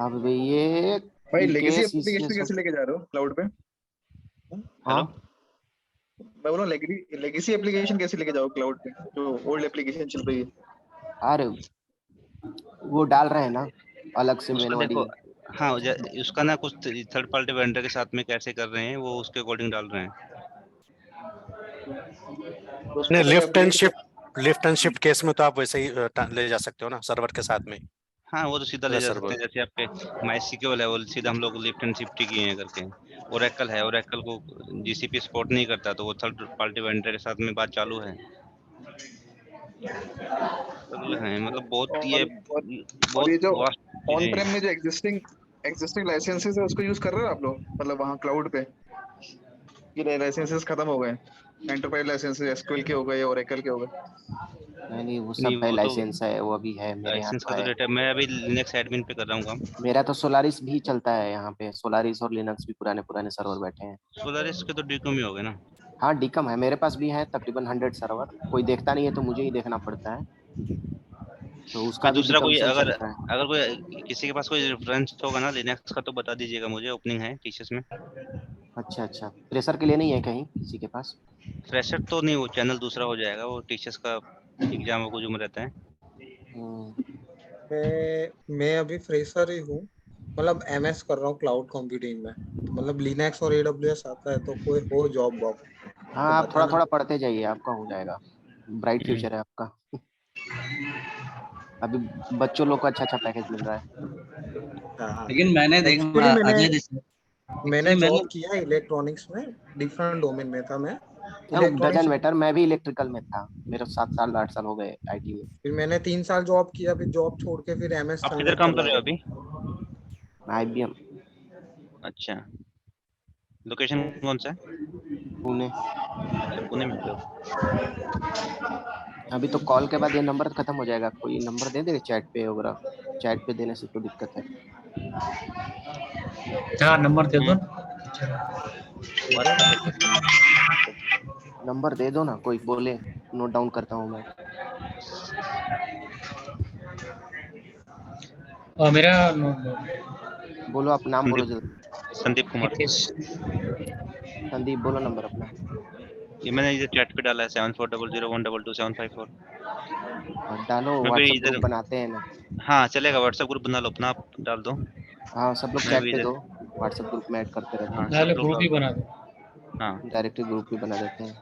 अब ये भाई लेगेसी केस एप्लीकेशन कैसे लेके जा रहे हो क्लाउड पे? हाँ मैं बोल रहा हूँ लेगेसी एप्लीकेशन कैसे लेके जाओ क्लाउड पे, जो ओल्ड एप्लीकेशन चल रही है? अरे वो डाल रहे हैं ना अलग से उसका मैनुअली। देखो, हाँ उसका ना कुछ थर्ड पार्टी वेंडर के साथ में कैसे कर रहे हैं वो उसके अकॉर्डिंग डाल रहे हैं। उसको लिफ्ट एंड शिफ्ट केस में तो आप वैसे ही ले जा सकते हो ना सर्वर के साथ में। हाँ वो तो सीधा ले जा सकते हैं, जैसे आपके MySQL है वो सीधा हम लोग लिफ्ट एंड शिफ्ट ही किए हैं करके। ओरेकल है, ओरेकल को GCP सपोर्ट नहीं करता तो वो थर्ड पार्टी वेंडर के साथ में बात चालू है। है मतलब बहुत ये और ये जो वास्ट ऑन चीजें प्रेम हैं। में जो एग्जिस्टिंग लाइसेंसेस है उसको यूज कर रहे हो आप लोग, मतलब वहाँ क्लाउड पे? ये लाइसेंसेस खत्म हो गए, एंटरप्राइज लाइसेंसेस एसक्यूएल के हो गए, ओरेकल के हो गए? नहीं वो नहीं सब है, वो तो लाइसेंस है, वो अभी है मेरे यहाँ लाइसेंस तो का तो है। डेटा मैं अभी लिनक्स एडमिन पे कर रहा हूँ काम। मेरा तो सोलारिस भी चलता है यहाँ पे, सोलारिस और लिनक्स भी पुराने सर्वर बैठे हैं। सोलारिस के तो डीकॉम ही हो गए ना। हाँ डीकम है मेरे पास भी है तकरीबन 100 सर्वर, कोई देखता नहीं है तो मुझे ही देखना पड़ता है, तो उसका भी दूसरा कोई डिकमीशन चल अगर रहा है। अगर कोई किसी के पास कोई रेफरेंस होगा ना लिनक्स का तो बता दीजिएगा मुझे, ओपनिंग है टीसीएस में। अच्छा फ्रेशर के लिए नहीं है कहीं किसी के पास? फ्रेशर तो नहीं, वो चैनल दूसरा हो जाएगा, वो टीसीएस का एग्जाम को जो रहता है। मैं अभी फ्रेशर ही हूँ, मतलब MS कर रहा हूँ क्लाउड कंप्यूटिंग में, तो मतलब लिनक्स और AWS आता है तो कोई हो जॉब वॉब हाँ तो आप थोड़ा बताना। थोड़ा पढ़ते जाइए, आपका हो जाएगा, ब्राइट फ्यूचर है आपका। अभी बच्चों लोग को अच्छा पैकेज मिल रहा है। लेकिन मैंने देखा अजय मैंने जॉब किया इलेक्ट्रॉनिक्स में, डिफरेंट डोमेन में था मैं। डजन मैटर, मैं भी इलेक्ट्रिकल में था, मेरे 7 साल 8 साल हो गए IT में। फिर मैंने 3 साल जॉब किया, फिर जॉब छोड़ के फिर MS आप किधर काम कर रहे हो अभी? IBM। अच्छा, लोकेशन कौन सा है? पुणे। अच्छा पुणे में हो। अभी तो कॉल के बाद ये नंबर खत्म हो जाएगा, कोई नंबर दे देगा चैट पे वगैरह, चैट पे देने से तो दिक्कत है। हाँ नंबर दे दो। नंबर दे दो ना, कोई बोले नोट डाउन करता हूँ मैं। मेरा बोलो आप नाम बोलो जल्दी। संदीप कुमार। संदीप बोलो नंबर अपना। ये मैंने इधर चैट पे डाला है 7400122754। डालो, मैं भी व्हाट्सएप इधर, ग्रुप बनाते हैं ना। हाँ चलेगा, व्हाट्सएप ग्रुप बना लो अपना, आप डाल दो। हाँ सब लोग मैं चैट भी पे इधर, दो, व्हाट्सएप ग्रुप में ऐड करते रहते हाँ हैं। सब लोग ग्रुप ही डाल बना दो। दो। हाँ डायरेक्टली ग्रुप भी बना देते हैं।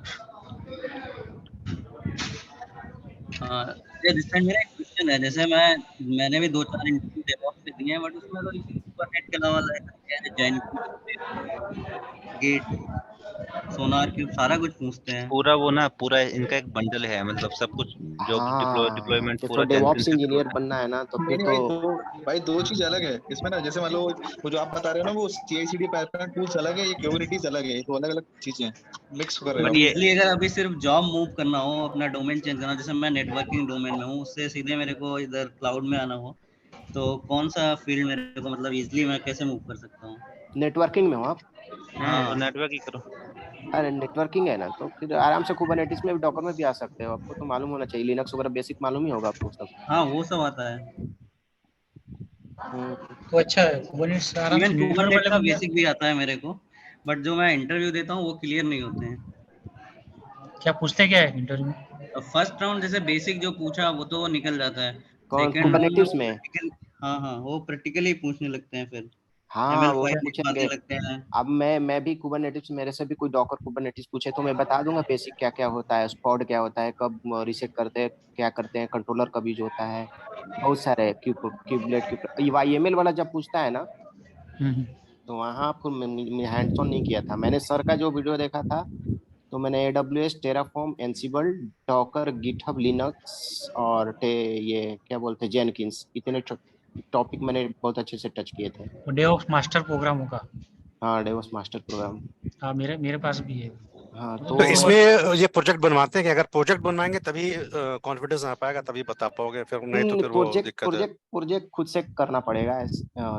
दिस टाइम मेरा एक क्वेश्चन है, जैसे मैंने भी 2-4 इंटरव्यू डेवऑप्स के दिए हैं, बट उसमें तो कुबरनेट के अलावा गेट सोनार क्यूब सारा कुछ पूछते हैं। पूरा वो ना, पूरा इनका एक बंडल है, मतलब सब कुछ जो डिप्लॉयमेंट तो पूरा डेवऑप्स जेनकिंस से इंजीनियर होता बनना है ना तो फिर नहीं तो भाई दो चीज अलग है इसमें ना, जैसे मान लो वो जो आप बता रहे हो ना वो CI/CD पाइपलाइन टूल्स अलग है, ये क्यूबरनेटिस अलग है, ये तो अलग अलग चीजें हैं, मिक्स कर रहे हो बट आप। इजली अगर अभी सिर्फ जॉब मूव करना हो, अपना डोमेन चेंज करना, जैसे मैं नेटवर्किंग डोमेन में हूँ, उससे सीधे मेरे को इधर क्लाउड में आना हो, तो कौन सा फील्ड मेरे को मतलब इजली मैं कैसे मूव कर सकता हूँ? नेटवर्किंग में हो आप? तो नेटवर्क ही करो। अरे नेटवर्किंग है ना तो फिर आराम से कुबरनेटिस में भी, डॉकर में भी आ सकते हो, आपको तो मालूम होना चाहिए, लिनक्स वगैरह बेसिक मालूम ही होगा आपको सब। हाँ वो सब आता है। तो अच्छा है, कुबरनेटिस आराम से इवन न्यूट्रल कुबरनेट वाले का बन गया। बेसिक भी आता है मेरे को, बट जो मैं इंटरव्यू देता हूँ वो क्लियर नहीं होते हैं। क्या पूछते क्या है इंटरव्यू में? फर्स्ट राउंड जैसे बेसिक जो पूछा वो तो निकल जाता है, कौन सेकंड राउंड में कुबरनेटिस वो में? प्रैक्टिकल, हाँ वो प्रैक्टिकली पूछने लगते हैं, फिर हाँ वो ML5 पूछेंगे। दिखवाने लगते हैं। अब मैं भी कुबरनेटिस, मेरे से भी कोई डॉकर कुबरनेटिस पूछे तो मैं बता दूंगा बेसिक क्या क्या होता है, स्पॉड क्या होता है, कब रीसेट करते हैं, क्या करते हैं, कंट्रोलर कब यूज होता है, बहुत सारे क्यूबलेट YML वाला जब पूछता है ना तो वहाँ आपको हैंड्स ऑन नहीं किया था मैंने, सर का जो वीडियो देखा था तो मैंने AWS, Terraform, Ansible, Docker, GitHub, Linux और ये क्या बोलते हैं जेनकिंस, इतने टॉपिक मैंने बहुत अच्छे से टच किए थे। डेवऑप्स मास्टर प्रोग्राम होगा। हाँ डेवॉप्स मास्टर प्रोग्राम। हाँ मेरे पास भी है। हाँ तो इसमें ये प्रोजेक्ट बनवाते हैं कि अगर प्रोजेक्ट बनवाएंगे तभी कॉन्फिडेंस आ पाएगा, तभी बता पाओगे, फिर नहीं तो फिर वो दिक्कत है। प्रोजेक्ट खुद से करना पड़ेगा,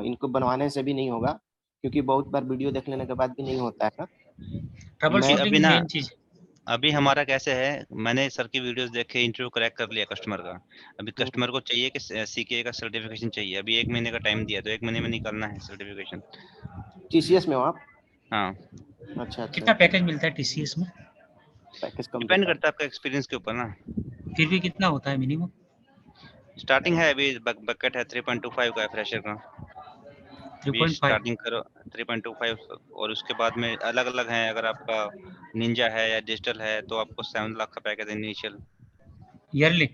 इनको बनवाने से भी नहीं होगा, क्योंकि बहुत बार वीडियो देख लेने के बाद भी नहीं होता है ना। ट्रबल मैं शूटिंग अभी ना मेन चीज। अभी हमारा कैसे है, मैंने सर की वीडियोस देख के इंटरव्यू क्रैक कर लिया कस्टमर का। अभी कस्टमर को चाहिए कि सीके का सर्टिफिकेशन चाहिए, अभी 1 महीने का टाइम दिया, तो 1 महीने में निकालना है सर्टिफिकेशन। टीसीएस में हो आप? हाँ। अच्छा कितना पैकेज मिलता है टीसीएस में? पैकेज कम डिपेंड देता है। करता है आपका एक्सपीरियंस के ऊपर ना। फिर भी कितना होता है मिनिमम? स्टार्टिंग है अभी बकेट है 3.25 का है फ्रेशर का। 3.5 स्टार्टिंग करो 3.25, और उसके बाद में अलग अलग हैं। अगर आपका निंजा है या डिजिटल है तो आपको 7 लाख का पैकेज है इनिशियल ईयरली।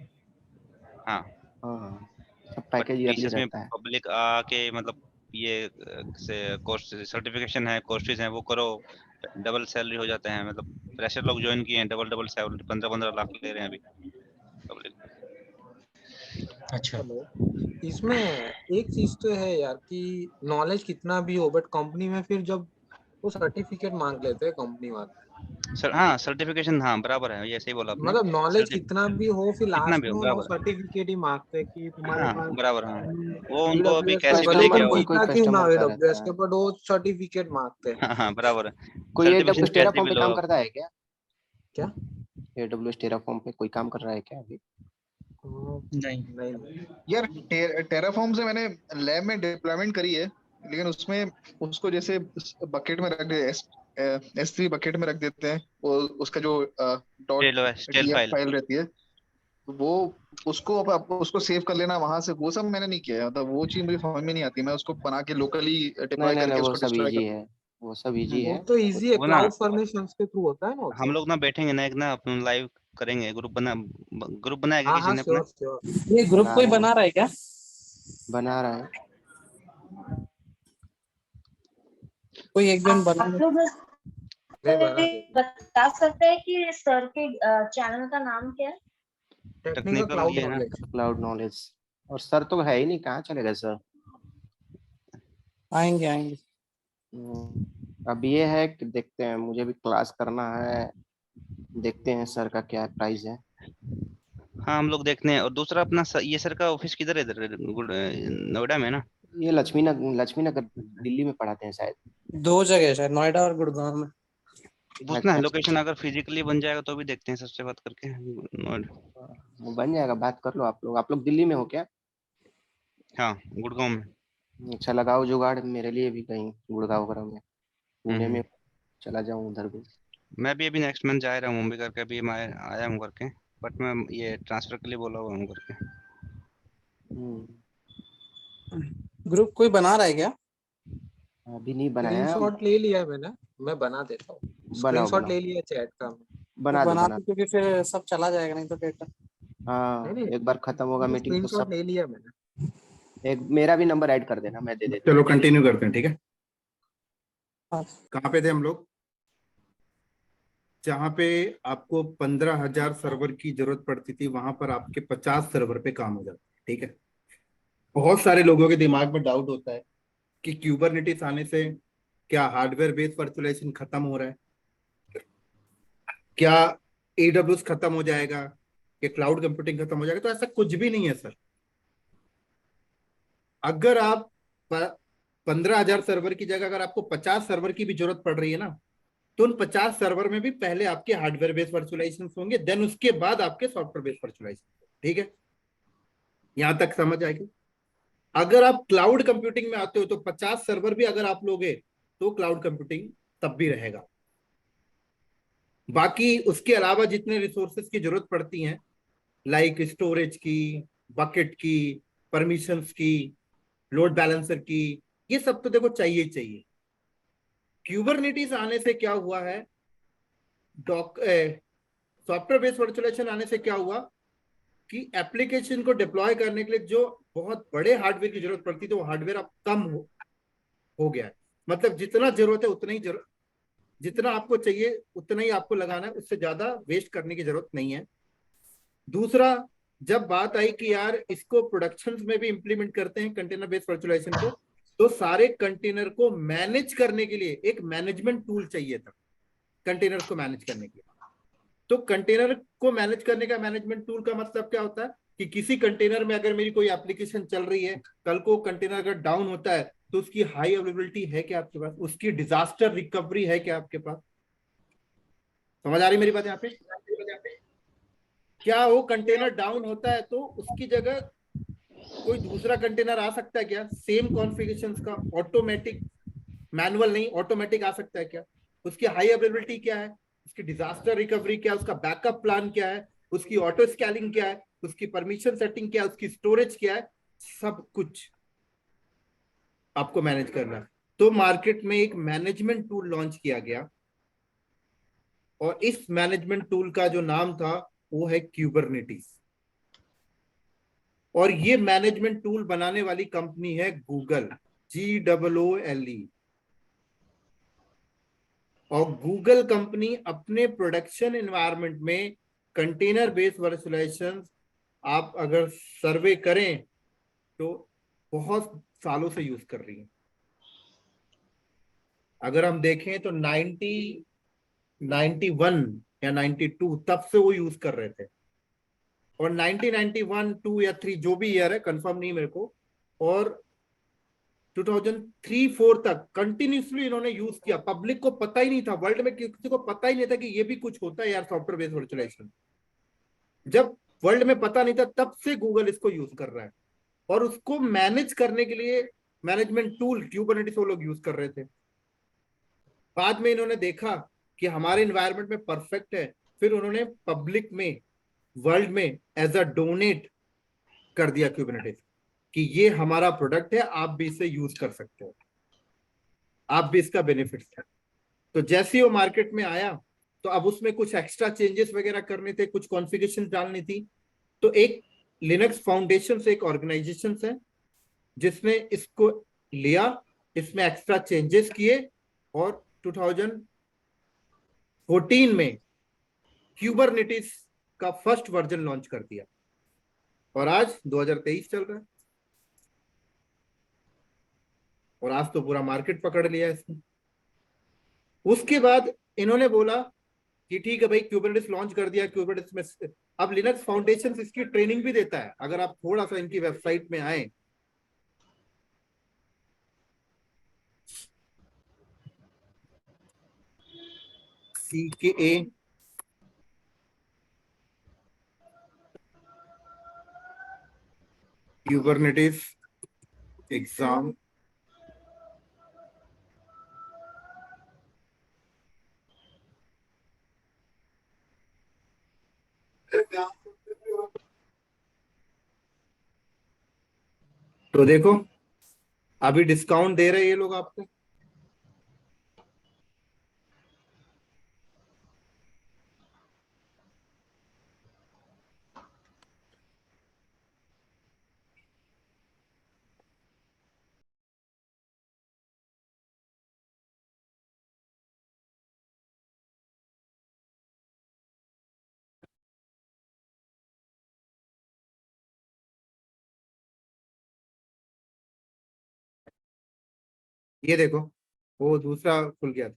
हाँ सब पैकेज ईयरली टीसीएस में रहता है। पब्लिक आके मतलब ये कोर्स सर्टिफिकेशन है, कोर्सेज हैं, वो करो, डबल सैलरी हो जाते हैं। मतलब फ्रेशर लोग ज्वाइन किए हैं, डबल सैलरी 15-15 लाख ले रहे हैं अभी पब्लिक। अच्छा। इसमें एक चीज तो है यार कि नॉलेज कितना भी हो बट कंपनी में फिर जब वो सर्टिफिकेट मांग लेते हैं कंपनी वाले। सर हाँ सर्टिफिकेशन, हाँ बराबर है, ये सही बोला आपने। मतलब नॉलेज कितना भी हो फिर कितना लास्ट भी में हो वो बराबर है। सर्टिफिकेट ही मांगते हैं कि तुम्हारे हाँ पास बराबर, हाँ वो उनको अभी AWS कैसे भी भले लेके तुम आओ। सीखा क्यों ना AWS के बट वो सर्टिफिकेट मांगते हैं। हाँ बराबर है। कोई सर्टिफिकेशन AWS कैसे टेराफॉर्म भी पे लो काम आप। करता है क्या? क्या AWS टेराफॉर्म पे कोई काम कर रहा है क्या अभी? नहीं यार टेराफॉर्म से मैंने लैब में डिप्लॉयमेंट करी है, लेकिन उसमें उसको जैसे बकेट में रख दे, S3 बकेट में रख देते हैं, वो उसका जो स्टेल .df फाइल। फाइल रहती है, तो वो उसको सेव कर लेना वहां से, वो सब मैंने नहीं किया है। मतलब वो चीज मुझे समझ में नहीं आती, मैं उसको बना के लोकली डिप्लॉय नहीं करके वो उसको सब डिस्ट्रॉय इजी कर। है, वो सब इजी वो है। तो इजी है, वो ना क्लाउड फॉर्मेशंस के थ्रू होता है ना। हम लोग ना बैठेंगे ना, एक ना अपन लाइव करेंगे, ग्रुप बनाएगा हाँ किसी हाँ ने अपना। श्योर। ये ग्रुप कोई बना रहा है क्या? बना रहा है कोई एक जन बना आप लोग बता सकते हैं कि सर के चैनल का नाम क्या है? टेक्निकल ये है ना, क्लाउड नॉलेज। और सर तो है ही नहीं, कहाँ चले गए सर? आएंगे। अब ये है कि देखते हैं, मुझे भी क्लास करना है, देखते हैं सर का क्या प्राइस है। हाँ हम लोग देखते हैं। और दूसरा अपना ये सर का ऑफिस किधर है? इधर नोएडा में ना? ये लक्ष्मी नगर दिल्ली में पढ़ाते हैं शायद। 2 जगह शायद, नोएडा और गुड़गांव में। पूछना है लोकेशन, अगर फिजिकली बन जाएगा तो भी देखते हैं सबसे बात करके। नोएडा बन जाएगा, बात कर लो आप लोग दिल्ली में हो क्या? हाँ गुड़गांव में। अच्छा लगाओ जुगाड़ मेरे लिए भी कहीं गुड़गांव वगैरह में, पुणे में चला जाऊं उधर भी। मैं भी अभी नेक्स्ट मंथ जा रहा हूँ मुंबई करके, अभी मैं आया हूँ करके, बट मैं ये ट्रांसफर के लिए बोला हुआ हूँ करके। ग्रुप कोई बना रहा है क्या? अभी नहीं बनाया। स्क्रीनशॉट ले लिया मैंने, मैं बना देता हूँ। स्क्रीनशॉट ले लिया चैट का। बना दो क्योंकि फिर सब चला जाएगा नहीं तो डेटा। हाँ एक बार खत्म होगा मीटिंग तो स्क्रीनशॉट सब। ले लिया मैंने। एक मेरा भी नंबर ऐड कर देना, मैं दे देता चलो कंटिन्यू करते हैं, ठीक है। हाँ। कहाँ पे थे हम लोग? जहाँ पे आपको 15,000 सर्वर की जरूरत पड़ती थी, वहां पर आपके 50 सर्वर पे काम हो जाता है, ठीक है। बहुत सारे लोगों के दिमाग में डाउट होता है कि क्यूबरनेटिस आने से क्या हार्डवेयर बेस्ड वर्चुअलाइजेशन खत्म हो रहा है, क्या AWS खत्म हो जाएगा, क्या क्लाउड कंप्यूटिंग खत्म हो जाएगा? तो ऐसा कुछ भी नहीं है सर। अगर आप 15,000 सर्वर की जगह अगर आपको 50 सर्वर की भी जरूरत पड़ रही है ना, तो उन 50 सर्वर में भी पहले आपके हार्डवेयर बेस्ड वर्चुअलाइजेशन होंगे, देन उसके बाद आपके सॉफ्टवेयर बेस्ड वर्चुअलाइजेशन, ठीक है। यहां तक समझ आएगी। अगर आप क्लाउड कंप्यूटिंग में आते हो तो 50 सर्वर भी अगर आप लोगे तो क्लाउड कंप्यूटिंग तब भी रहेगा। बाकी उसके अलावा जितने रिसोर्सेज की जरूरत पड़ती हैं, लाइक स्टोरेज की, बकेट की, परमिशंस की, लोड बैलेंसर की, ये सब तो देखो चाहिए ही चाहिए। क्यूबरनेटिस आने से क्या हुआ है, सॉफ्टवेयर बेस्ड वर्चुअलाइजेशन आने से क्या हुआ कि एप्लीकेशन को डिप्लॉय करने के लिए जो बहुत बड़े हार्डवेयर की जरूरत पड़ती थी, वो हार्डवेयर अब कम हो गया है। मतलब जितना जरूरत है उतना ही जितना आपको चाहिए उतना ही आपको लगाना है, उससे ज्यादा वेस्ट करने की जरूरत नहीं है। दूसरा, जब बात आई कि यार इसको प्रोडक्शन में भी इंप्लीमेंट करते हैं कंटेनर बेस्ड वर्चुअलाइजेशन को, तो सारे कंटेनर को मैनेज करने के लिए एक मैनेजमेंट टूल चाहिए था। कंटेनर्स को मैनेज करने के लिए। तो कंटेनर को मैनेज करने का मैनेजमेंट टूल का मतलब क्या होता है कि किसी कंटेनर में अगर मेरी कोई एप्लीकेशन चल रही है, कल को कंटेनर अगर डाउन होता है तो उसकी हाई अवेलेबिलिटी है क्या आपके पास, उसकी डिजास्टर रिकवरी है क्या आपके पास। समझ आ रही मेरी बात यहाँ पे? क्या वो कंटेनर डाउन होता है तो उसकी जगह कोई दूसरा कंटेनर आ सकता है क्या, सेम कॉन्फ़िगरेशन का, ऑटोमेटिक, मैनुअल नहीं, ऑटोमेटिक आ सकता है क्या? उसकी हाई अवेलेबिलिटी क्या है, उसकी डिजास्टर रिकवरी क्या है, उसका बैकअप प्लान क्या है, उसकी ऑटो स्केलिंग क्या है, उसकी परमिशन सेटिंग क्या है, उसकी स्टोरेज क्या है, सब कुछ आपको मैनेज करना है। तो मार्केट में एक मैनेजमेंट टूल लॉन्च किया गया और इस मैनेजमेंट टूल का जो नाम था वो है क्यूबरनेटिस। और ये मैनेजमेंट टूल बनाने वाली कंपनी है गूगल, GOOGLE। और गूगल कंपनी अपने प्रोडक्शन एनवायरनमेंट में कंटेनर बेस्ड वर्चुअलाइजेशन आप अगर सर्वे करें तो बहुत सालों से यूज कर रही है। अगर हम देखें तो 91 या 92 तब से वो यूज कर रहे थे, और 1991, 2 या 3 जो भी ईयर है, कंफर्म नहीं मेरे को, और 2003-4 तक कंटिन्यूसली इन्होंने यूज किया। पब्लिक को पता ही नहीं था, वर्ल्ड में किसी को पता ही नहीं था कि ये भी कुछ होता है यार सॉफ्टवेयर बेस्ड वर्चुअलाइजेशन। जब वर्ल्ड में पता नहीं था तब से गूगल इसको यूज कर रहा है, और उसको मैनेज करने के लिए मैनेजमेंट टूल क्यूबरनेटिस वो लोग यूज कर रहे थे। बाद में इन्होंने देखा कि हमारे एनवायरनमेंट में परफेक्ट है, फिर उन्होंने पब्लिक में, वर्ल्ड में एज अ डोनेट कर दिया क्यूबरनेटिस कि ये हमारा प्रोडक्ट है, आप भी इसे यूज कर सकते हो, आप भी इसका बेनिफिट है। तो जैसे ही वो मार्केट में आया तो अब उसमें कुछ एक्स्ट्रा चेंजेस वगैरह करने थे, कुछ कॉन्फ़िगरेशन डालनी थी। तो एक लिनक्स फाउंडेशन से एक ऑर्गेनाइजेशन है जिसने इसको लिया, इसमें एक्स्ट्रा चेंजेस किए और 2014 में क्यूबरनेटिस का फर्स्ट वर्जन लॉन्च कर दिया, और आज 2023 चल रहा है, और आज तो पूरा मार्केट पकड़ लिया इसने। उसके बाद इन्होंने बोला कि ठीक है भाई, क्यूबरनेटिस लॉन्च कर दिया, क्यूबरनेटिस में अब लिनक्स फाउंडेशन इसकी ट्रेनिंग भी देता है। अगर आप थोड़ा सा इनकी वेबसाइट में आए, CKA क्यूबरनेटिस एग्जाम, तो देखो अभी डिस्काउंट दे रहे हैं ये लोग आपको। ये देखो वो दूसरा खुल गया था,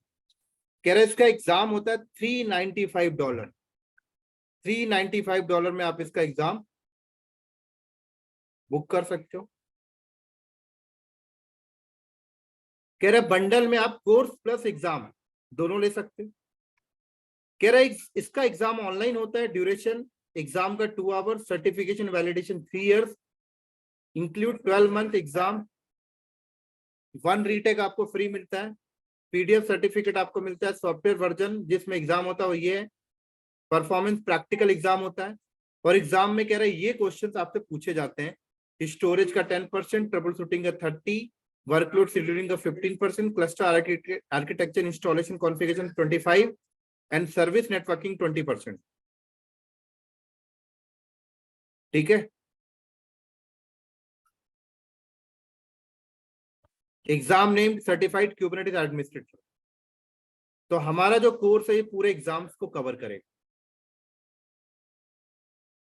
कह रहे इसका एग्जाम होता है $395। $395 में आप इसका एग्जाम बुक कर सकते हो। कह रहे बंडल में आप कोर्स प्लस एग्जाम दोनों ले सकते हो। कह रहे इसका एग्जाम ऑनलाइन होता है, ड्यूरेशन एग्जाम का 2 hours, certification validation 3 years, include 12 month exam, 1 retake आपको फ्री मिलता है, PDF सर्टिफिकेट आपको मिलता है, सॉफ्टवेयर वर्जन जिसमें एग्जाम होता है वो ये है, परफॉर्मेंस प्रैक्टिकल एग्जाम होता है, और एग्जाम में कह रहे ये क्वेश्चंस आपसे पूछे जाते हैं। स्टोरेज का 10%, ट्रबल शूटिंग का 30%, वर्कलोड शेड्यूलिंग का 15%, cluster architecture installation configuration 25% and service networking 20%। ठीक है, enzyme name certified Kubernetes administrator. तो हमारा जो कोर्स है ये पूरे एग्जाम्स को कवर करेगा।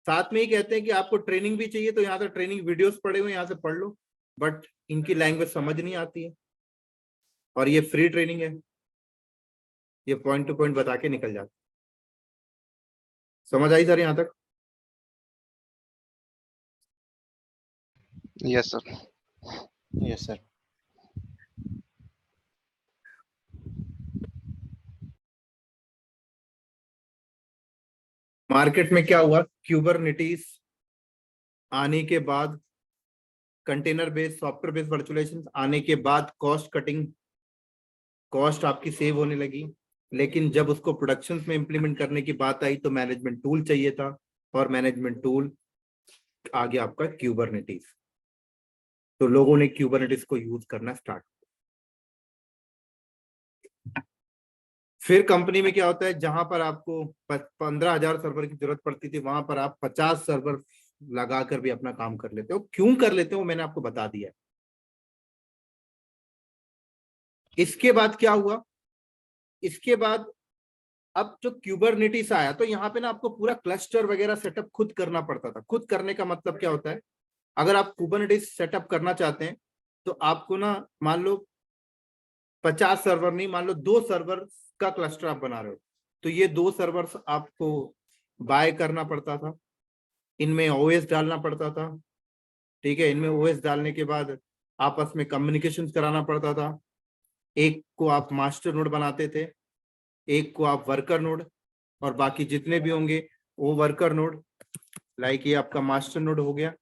साथ में ही कहते हैं कि आपको ट्रेनिंग भी चाहिए तो यहाँ से ट्रेनिंग वीडियोस पड़े हुए यहाँ से पढ़ लो, बट इनकी लैंग्वेज समझ नहीं आती है, और ये फ्री ट्रेनिंग है। ये पॉइंट टू पॉइंट बता के निकल जाते। समझ आई सर यहाँ तक? Yes sir. Yes sir. Market में क्या हुआ, क्यूबरनेटिस आने के बाद, container based software based virtualisation आने के बाद कॉस्ट कटिंग, कॉस्ट आपकी सेव होने लगी। लेकिन जब उसको प्रोडक्शन में इंप्लीमेंट करने की बात आई तो मैनेजमेंट टूल चाहिए था, और मैनेजमेंट टूल आ गया आपका क्यूबरनेटिस। तो लोगों ने क्यूबरनेटिस को यूज करना स्टार्ट। फिर कंपनी में क्या होता है, जहां पर आपको 15,000 सर्वर की जरूरत पड़ती थी, वहां पर आप 50 सर्वर लगाकर भी अपना काम कर लेते हो। क्यों कर लेते हो मैंने आपको बता दिया। इसके बाद क्या हुआ, इसके बाद अब जो क्यूबरनेटिस आया तो यहाँ पे ना आपको पूरा क्लस्टर वगैरह सेटअप खुद करना पड़ता था। खुद करने का मतलब क्या होता है, अगर आप कुबरनेटिस सेटअप करना चाहते हैं तो आपको ना, मान लो 50 सर्वर नहीं, मान लो 2 सर्वर का क्लस्टर आप बना रहे हो, तो ये 2 सर्वर्स आपको बाय करना पड़ता था, इनमें ओएस डालना पड़ता था। ठीक है, इनमें ओएस डालने के बाद आपस में कम्युनिकेशन कराना पड़ता था। एक को आप मास्टर नोड बनाते थे, एक को आप वर्कर नोड, और बाकी जितने भी होंगे वो वर्कर नोड। लाइक ये आपका मास्टर नोड हो गया,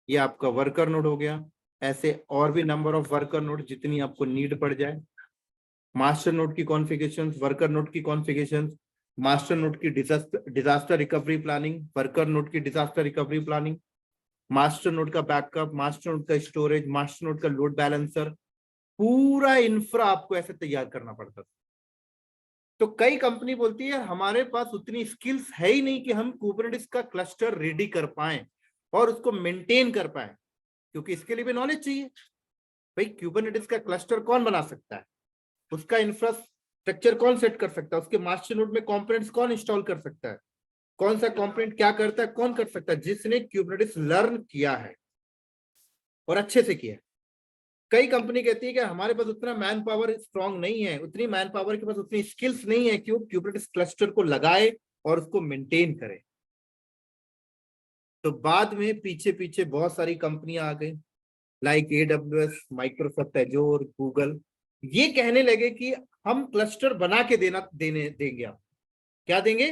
ये आपका वर्कर नोड हो गया, ऐसे और भी नंबर ऑफ वर्कर नोड जितनी आपको नीड पड़ जाए। मास्टर नोड की कॉन्फ़िगरेशन, वर्कर नोड की कॉन्फ़िगरेशन, मास्टर नोड की disaster recovery planning, worker node की disaster recovery planning, master node का बैकअप, मास्टर नोड का स्टोरेज, मास्टर नोड का लोड बैलेंसर, पूरा इंफ्रा आपको ऐसे तैयार करना पड़ता था। तो कई कंपनी बोलती है हमारे पास उतनी स्किल्स है ही नहीं कि हम कुबरनेटिस का क्लस्टर रेडी कर पाए और उसको मेंटेन कर पाए, क्योंकि इसके लिए भी नॉलेज चाहिए। भाई कुबरनेटिस का क्लस्टर कौन बना सकता है, उसका इंफ्रास्ट्रक्चर कौन सेट कर सकता है, उसके मास्टर नोड में कंपोनेंट्स कौन इंस्टॉल कर सकता है, कौन सा कंपोनेंट क्या करता है, कौन कर सकता है, जिसने कुबरनेटिस लर्न किया है और अच्छे से किया है। कई कंपनी कहती है कि हमारे पास उतना मैन पावर स्ट्रांग नहीं है, उतनी मैन पावर के पास उतनी स्किल्स नहीं है कि वो कुबरनेटिस क्लस्टर को लगाए और उसको मेंटेन करे। तो बाद में पीछे पीछे बहुत सारी कंपनियां आ गई, लाइक AWS, माइक्रोसॉफ्ट एजोर, गूगल, ये कहने लगे कि हम क्लस्टर बना के देंगे। आप क्या देंगे,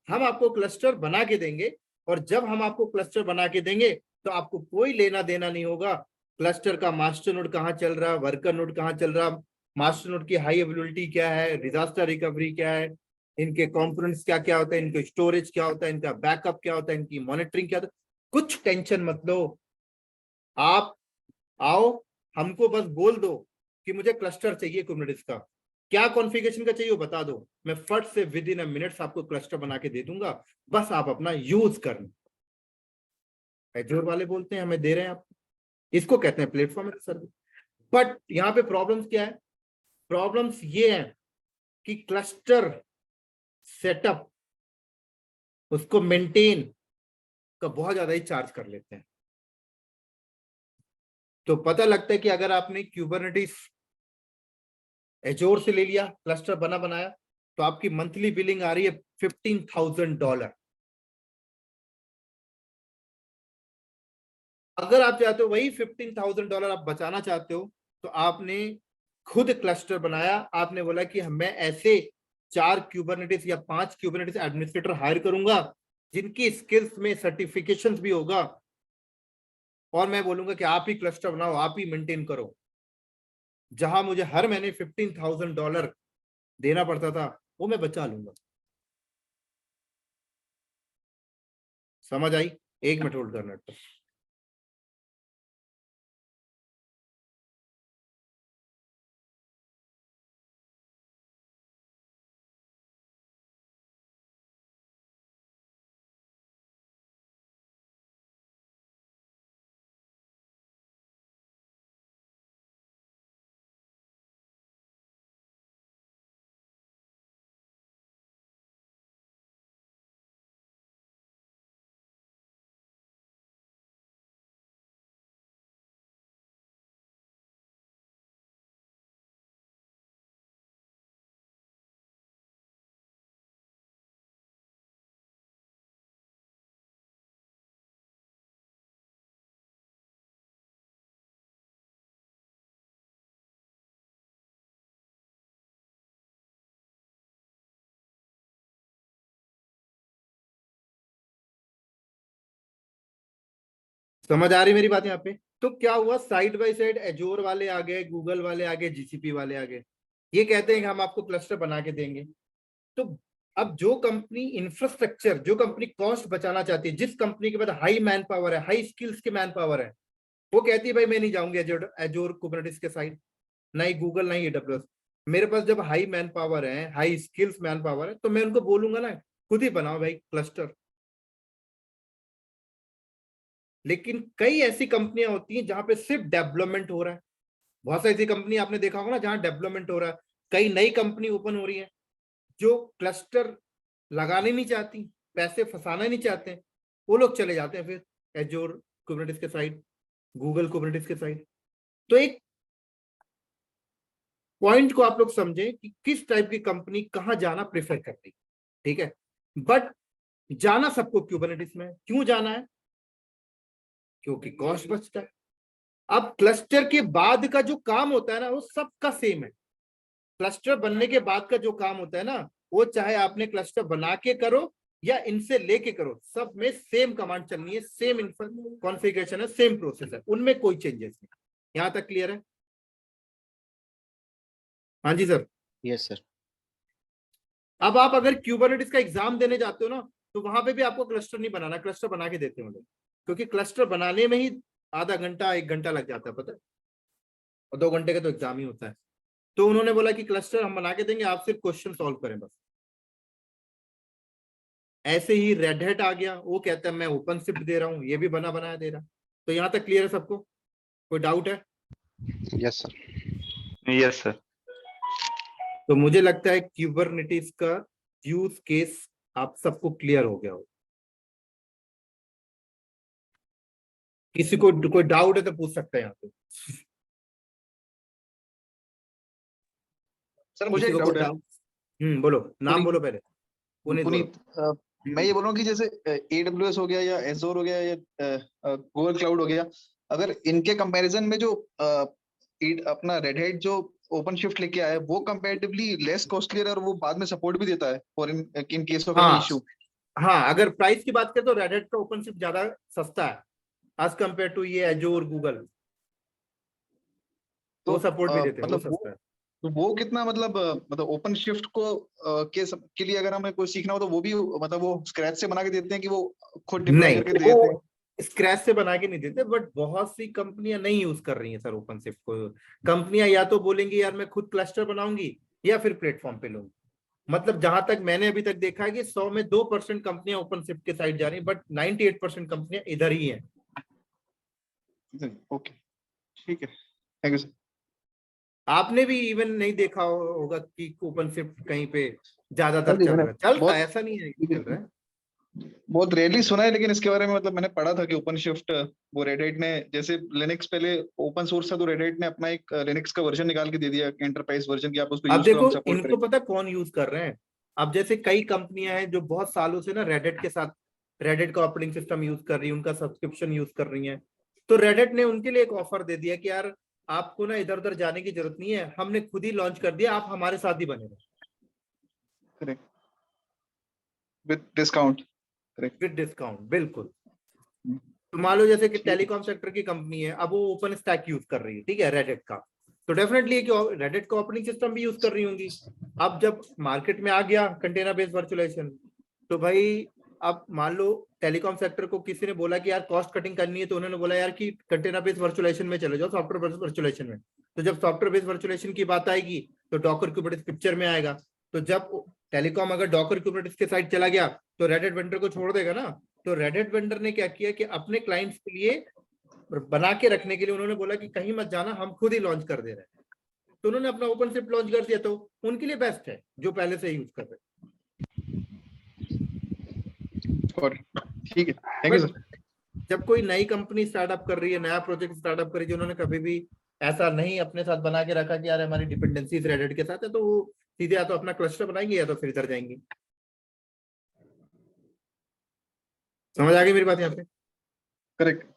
हम आपको क्लस्टर बना के देंगे, और जब हम आपको क्लस्टर बना के देंगे तो आपको कोई लेना देना नहीं होगा क्लस्टर का मास्टर नोड कहाँ चल रहा है, वर्कर नोड कहाँ चल रहा, मास्टर नोड की हाई अवेलेबिलिटी क्या है, डिजास्टर रिकवरी क्या है, इनके कंपोनेंट्स क्या क्या होता है, इनके स्टोरेज क्या होता है, इनका बैकअप क्या होता है, इनकी मॉनिटरिंग क्या होता है। कुछ टेंशन मत लो, आप आओ, हमको बस बोल दो कि मुझे क्लस्टर चाहिए कुबरनेटिस का, क्या कॉन्फ़िगरेशन का चाहिए वो बता दो, मैं फट से विद इन अ मिनट्स आपको क्लस्टर बना के दे दूंगा, बस आप अपना यूज करना। एजोर वाले बोलते हैं हमें दे रहे हैं आप, इसको कहते हैं प्लेटफॉर्म एज सर्विस। बट यहाँ पे प्रॉब्लम्स क्या है, प्रॉब्लम्स ये है कि क्लस्टर सेटअप, उसको मेंटेन का बहुत ज्यादा ही चार्ज कर लेते हैं। तो पता लगता है कि अगर आपने कुबरनेटिस एजोर से ले लिया, क्लस्टर बना बनाया, तो आपकी मंथली बिलिंग आ रही है $15,000। अगर आप चाहते हो वही $15,000 आप बचाना चाहते हो, तो आपने खुद क्लस्टर बनाया, आपने बोला कि मैं ऐसे 4 कुबरनेटिस या 5 कुबरनेटिस एडमिनिस्ट्रेटर हायर करूंगा जिनकी स्किल्स में सर्टिफिकेशंस भी होगा, और मैं बोलूंगा कि आप ही क्लस्टर बनाओ, आप ही मेंटेन करो। जहां मुझे हर महीने $15,000 देना पड़ता था, वो मैं बचा लूंगा। समझ आई? 1 मिनट होल्ड करना। समझ आ रही मेरी बात यहाँ पे? तो क्या हुआ, साइड बाय साइड एजोर वाले आ गए, गूगल वाले आ गए, जीसीपी वाले आ गए, ये कहते हैं कि हम आपको क्लस्टर बना के देंगे। तो अब जो कंपनी इंफ्रास्ट्रक्चर, जो कंपनी कॉस्ट बचाना चाहती है, जिस कंपनी के पास हाई मैन पावर है, हाई स्किल्स के मैन पावर है, वो कहती है भाई मैं नहीं जाऊंगी एजोर कुबरनेटिस के साइड, ना ही गूगल ना ही AWS। मेरे पास जब हाई मैन पावर है, हाई स्किल्स मैन पावर है, तो मैं उनको बोलूंगा ना खुद ही बनाओ भाई क्लस्टर। लेकिन कई ऐसी कंपनियां होती हैं जहां पे सिर्फ डेवलपमेंट हो रहा है। बहुत सारी ऐसी कंपनी आपने देखा होगा ना जहां डेवलपमेंट हो रहा है। कई नई कंपनी ओपन हो रही है जो क्लस्टर लगाने नहीं चाहती, पैसे फंसाना नहीं चाहते, वो लोग चले जाते हैं फिर एजोर कुबरनेटिस के साइड, गूगल कुबरनेटिस के साइड। तो एक पॉइंट को आप लोग समझें कि किस टाइप की कंपनी कहां जाना प्रेफर करती है, ठीक है। बट जाना सबको कुबरनेटिस में, क्यों जाना है? क्योंकि कॉस्ट बचता है। अब क्लस्टर के बाद का जो काम होता है ना, वो सबका सेम है। क्लस्टर बनने के बाद का जो काम होता है ना, वो चाहे आपने क्लस्टर बना के करो या इनसे लेके करो, सब में सेम कमांड चलनी है, सेम कॉन्फ़िगरेशन है, सेम प्रोसेस है, उनमें कोई चेंजेस नहीं। यहां तक क्लियर है? हाँ जी सर। Yes sir. अब आप अगर कुबरनेटिस का एग्जाम देने जाते हो ना, तो वहां पे भी आपको क्लस्टर नहीं बनाना, क्लस्टर बना के देते हैं लोग, क्योंकि क्लस्टर बनाने में ही आधा घंटा 1 घंटा लग जाता है, पता है, और 2 घंटे का तो एग्जाम ही होता है। तो उन्होंने बोला कि क्लस्टर हम बना के देंगे, आप सिर्फ क्वेश्चन सॉल्व करें बस। ऐसे ही रेड हैट आ गया, वो कहता है मैं ओपन शिफ्ट दे रहा हूँ, ये भी बना बनाया दे रहा। तो यहाँ तक क्लियर है सबको? कोई डाउट है? Yes sir. Yes sir. तो मुझे लगता है कुबरनेटिस का यूज केस आप सबको क्लियर हो गया हो। किसी को कोई डाउट है तो पूछ सकते हैं यहाँ पे। सर मुझे एक डाउट है। बोलो, नाम बोलो पहले। पुनीत, मैं ये बोल रहा हूँ कि जैसे AWS हो गया या एजोर हो गया या गूगल क्लाउड हो गया, अगर इनके कंपैरिजन में जो अपना रेड हैट जो ओपन शिफ्ट लेके आया है, वो कंपैरेटिवली लेस कॉस्टली और वो बाद में सपोर्ट भी देता है for in case of any issue. हाँ, अगर प्राइस की बात करें तो रेड हैट का ओपन शिफ्ट ज्यादा सस्ता है एज कम्पेयर टू ये एजोर गूगल, तो वो सपोर्ट भी देते हैं, मतलब वो सस्ता है। तो वो कितना मतलब ओपन शिफ्ट को के लिए अगर हमें कोई सीखना हो तो वो भी मतलब वो स्क्रैच से बना के देते हैं कि वो खुद डिप्लॉय करके देते हैं? स्क्रैच से बना के नहीं देते, बट बहुत सी कंपनियां नहीं यूज कर रही हैं सर ओपन शिफ्ट को। कंपनियां या तो बोलेंगी यार मैं खुद क्लस्टर बनाऊंगी या फिर प्लेटफॉर्म पे लूंगी। मतलब जहां तक मैंने अभी तक देखा है कि 100 में 2% कंपनियां ओपन शिफ्ट के साइड जा रही हैं, बट 98% कंपनियां इधर ही हैं। ओके, ठीक है, थैंक यू सर। आपने भी इवन नहीं देखा होगा कि ओपन शिफ्ट कहीं पे ज्यादातर चल रहा है, चलता है, ऐसा नहीं है कि चल रहा है, बहुत रेयरली सुना है, लेकिन इसके बारे में मतलब मैंने पढ़ा था कि ओपन शिफ्ट वो रेड हैट ने, जैसे लिनक्स पहले ओपन सोर्स था तो रेड हैट ने अपना एक लिनक्स का वर्जन निकाल के दे दिया, एंटरप्राइज वर्जन, की आप उसको अब यूज करो, हम देखो सपोर्ट इनको करेंगे। पता कौन यूज कर रहे हैं। अब जैसे कई कंपनियां हैं जो बहुत सालों से ना रेडिट के साथ, रेडिट का ऑपरेटिंग सिस्टम यूज कर रही है, उनका सब्सक्रिप्शन यूज कर रही है। तो रेडिट ने उनके लिए एक ऑफर दे दिया कि यार आपको ना इधर उधर जाने की जरूरत नहीं है, हमने खुद ही लॉन्च कर दिया, आप हमारे साथ ही बने रहे विद डिस्काउंट। विद डिस्काउंट, बिल्कुल। तो मान लो जैसे कि टेलीकॉम सेक्टर की कंपनी है, अब वो ओपन स्टैक यूज कर रही है, ठीक है, रेडिट का, तो डेफिनेटली रेडिट का ऑपरेटिंग सिस्टम भी यूज कर रही होंगी। अब जब मार्केट में आ गया कंटेनर बेस्ड वर्चुअलाइजेशन, तो भाई अब मान लो टेलीकॉम सेक्टर को किसी ने बोला कि यार कॉस्ट कटिंग करनी है, तो उन्होंने बोला यार कि कंटेनर बेस्ड वर्चुअलाइजेशन में चले जाओ, सॉफ्टवेयर बेस्ड वर्चुअलाइजेशन में। तो जब सॉफ्टवेयर बेस्ड वर्चुअलाइजेशन की बात आएगी तो डॉकर कुबरनेटिस पिक्चर में आएगा। तो जब टेलीकॉम अगर डॉकर कुबरनेटिस के साइड चला गया तो रेडिट वेंडर को छोड़ देगा ना। तो रेडिट वेंडर ने क्या किया कि अपने क्लाइंट्स के लिए बना के रखने के लिए उन्होंने बोला कि कहीं मत जाना, हम खुद ही लॉन्च कर दे रहे हैं। तो उन्होंने अपना ओपन शिफ्ट लॉन्च कर दिया, तो उनके लिए बेस्ट है जो पहले से यूज कर रहे हैं। ठीक है, थैंक यू सर। जब कोई नई कंपनी स्टार्टअप कर रही है, नया प्रोजेक्ट स्टार्टअप कर रही है, जिन्होंने कभी भी ऐसा नहीं अपने साथ बना के रखा कि यार हमारी डिपेंडेंसी रेडिट के साथ है, तो वो सीधे या तो अपना क्लस्टर बनाएंगे या तो फिर इधर जाएंगे। समझ आ गई मेरी बात यहाँ पे? करेक्ट।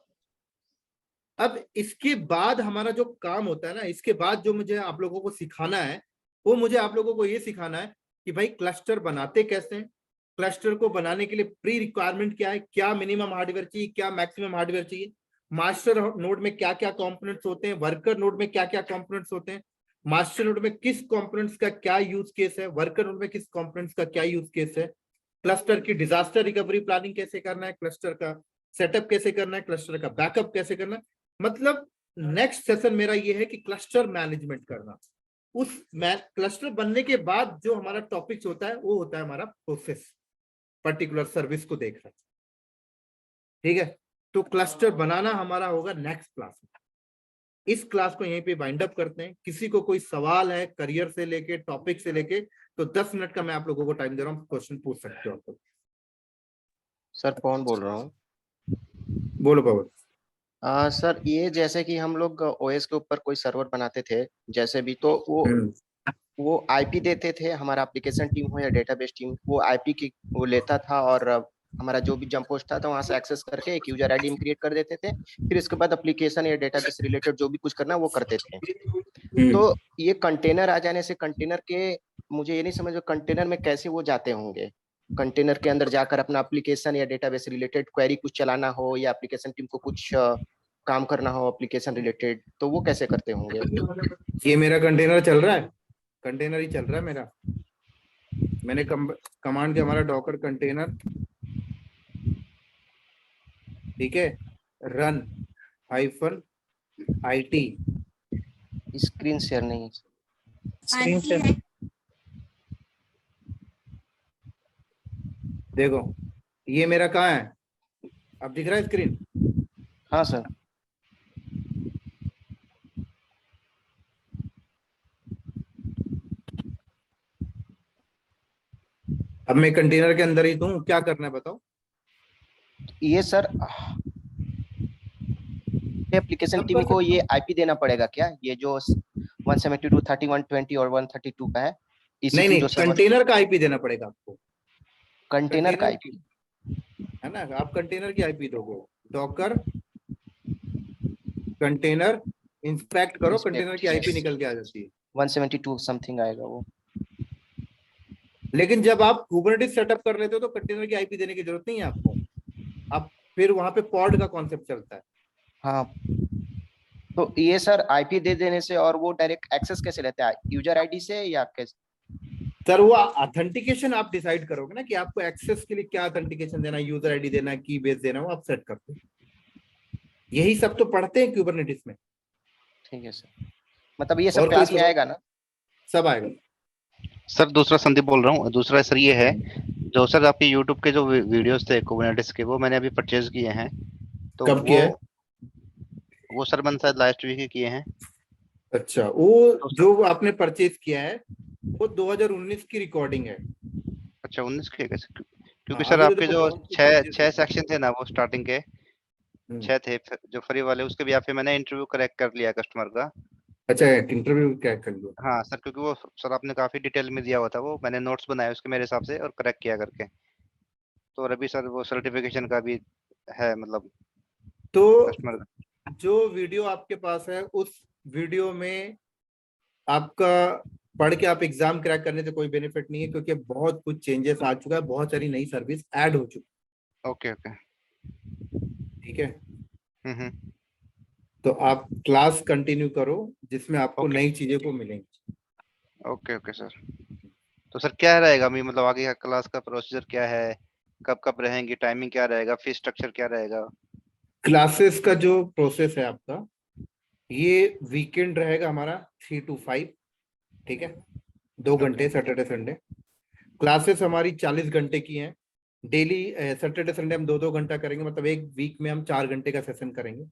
अब इसके बाद हमारा जो काम होता है ना, इसके बाद जो मुझे आप लोगों को सिखाना है, वो मुझे आप लोगों को ये सिखाना है कि भाई क्लस्टर बनाते कैसे हैं, क्लस्टर को बनाने के लिए प्री रिक्वायरमेंट क्या है, क्या मिनिमम हार्डवेयर चाहिए, क्या मैक्सिमम हार्डवेयर चाहिए, मास्टर नोड में क्या क्या कंपोनेंट्स होते हैं, वर्कर नोड में क्या क्या कंपोनेंट्स होते हैं, मास्टर नोड में किस कंपोनेंट्स का क्या यूज केस है, वर्कर नोड में किस कंपोनेंट्स का क्या यूज केस है, क्लस्टर की डिजास्टर रिकवरी प्लानिंग कैसे करना है, क्लस्टर का सेटअप कैसे करना है, क्लस्टर का बैकअप कैसे करना है। मतलब नेक्स्ट सेशन मेरा ये है कि क्लस्टर मैनेजमेंट करना। उस क्लस्टर बनने के बाद जो हमारा टॉपिक्स होता है वो होता है हमारा प्रोसेस, पर्टिकुलर सर्विस को देख रहा है। ठीक है, तो क्लस्टर बनाना हमारा होगा नेक्स्ट क्लास में। इस क्लास को यहीं पे वाइंड अप करते हैं। किसी को कोई सवाल है करियर से लेके टॉपिक से लेके तो 10 मिनट का मैं आप लोगों को टाइम दे रहा हूँ, क्वेश्चन पूछ सकते हो आप लोग। सर पवन बोल रहा हूँ। बोलो पवन। सर ये जैसे कि हम लोग ओएस के ऊपर कोई सर्वर बनाते थे जैसे भी, तो वो आईपी देते थे, हमारा एप्लीकेशन टीम हो या डेटाबेस टीम, वो आईपी की वो लेता था और हमारा जो भी जंप पोस्ट था वहां से एक्सेस करके एक यूजर आईडी क्रिएट कर देते थे। फिर इसके बाद एप्लीकेशन या डेटाबेस रिलेटेड जो भी कुछ करना वो करते थे। तो ये कंटेनर आ जाने से कंटेनर के, मुझे ये नहीं समझ कंटेनर में कैसे वो जाते होंगे। कंटेनर के अंदर जाकर अपना एप्लीकेशन या डेटाबेस रिलेटेड क्वेरी कुछ चलाना हो या एप्लीकेशन टीम को कुछ काम करना हो एप्लीकेशन रिलेटेड, तो वो कैसे करते होंगे? ये मेरा कंटेनर चल रहा है, कंटेनर ही चल रहा है मेरा। मैंने कमांड के हमारा डॉकर कंटेनर, ठीक है, रन -IT। स्क्रीन शेयर नहीं है, स्क्रीन शेयर देखो, ये मेरा कहाँ है, अब दिख रहा है स्क्रीन? हाँ सर। अब मैं कंटेनर के अंदर ही तो हूँ, क्या करना है बताओ? ये सर एप्लीकेशन टीम को ये आईपी देना पड़ेगा क्या, ये जो 172.31.20 और 132 का है? नहीं, कंटेनर का आईपी देना पड़ेगा आपको। कंटेनर का आईपी है ना, आप कंटेनर की आईपी दोगे। डॉकर कंटेनर इंस्पेक्ट करो, कंटेनर की आईपी निकल के आ जाती है, 172 समथिंग आएगा वो। लेकिन जब आप कुबरनेटिस सेटअप कर लेते हो तो कंटेनर की आईपी देने की जरूरत नहीं है आपको। आप फिर वहां पे पॉड का कॉन्सेप्ट चलता है। हाँ, तो ये सर आईपी दे देने से और वो डायरेक्ट एक्सेस कैसे लेते हैं, यूजर आईडी से या कैसे? सर वो ऑथेंटिकेशन आप डिसाइड करोगे ना कि आपको एक्सेस के लिए क्या ऑथेंटिकेशन देना है, यूजर आईडी देना है, की बेस देना है, वो आप सेट करते हो। यही सब तो पढ़ते हैं कुबरनेटिस में। ठीक है सर, मतलब ये सब क्लास में आएगा ना? सब आएगा सर। दूसरा संदीप बोल रहा हूँ। दूसरा सर ये है, जो सर आपके यूट्यूब के जो वीडियोस थे कुबरनेटिस के, वो मैंने अभी परचेज किए हैं। तो कब किया है? वो सर मैंने शायद लास्ट वीक ही किए हैं। अच्छा, वो जो आपने परचेज किया है वो 2019 की रिकॉर्डिंग है। अच्छा 19 की है कैसे? क्योंकि सर आपके जो 6 सेक्शन थे ना, वो स्टार्टिंग के 6 थे, जो फ्री वाले, उसके भी आपके मैंने इंटरव्यू करेक्ट कर लिया कस्टमर का। अच्छा, इंटरव्यू क्रैक कर लिया? हाँ सर, क्योंकि वो सर आपने काफी डिटेल में दिया हुआ था, वो मैंने नोट्स बनाए उसके मेरे हिसाब से और करेक्ट किया करके। तो अभी सर वो सर्टिफिकेशन का भी है, मतलब तो कस्टमर जो वीडियो आपके पास है उस वीडियो में आपका पढ़ के आप एग्जाम क्रैक करने से कोई बेनिफिट नहीं है, क्योंकि बहुत कुछ चेंजेस आ चुका है, बहुत सारी नई सर्विस ऐड हो चुकी है। ओके ओके, ठीक है। तो आप क्लास कंटिन्यू करो जिसमें आपको नई चीजें को मिलेंगी। Okay okay sir. तो सर क्या रहेगा अभी, मतलब आगे का क्लास का प्रोसीजर क्या है, कब कब रहेंगी, टाइमिंग क्या रहेगा, फीस स्ट्रक्चर क्या रहेगा? क्लासेस का जो प्रोसेस है आपका, ये वीकेंड रहेगा हमारा 3 to 5, ठीक है, 2 घंटे सैटरडे संडे। क्लासेस हमारी 40 घंटे की हैं डेली। सैटरडे संडे हम 2-2 घंटा करेंगे, मतलब एक वीक में हम 4 घंटे का सेशन करेंगे।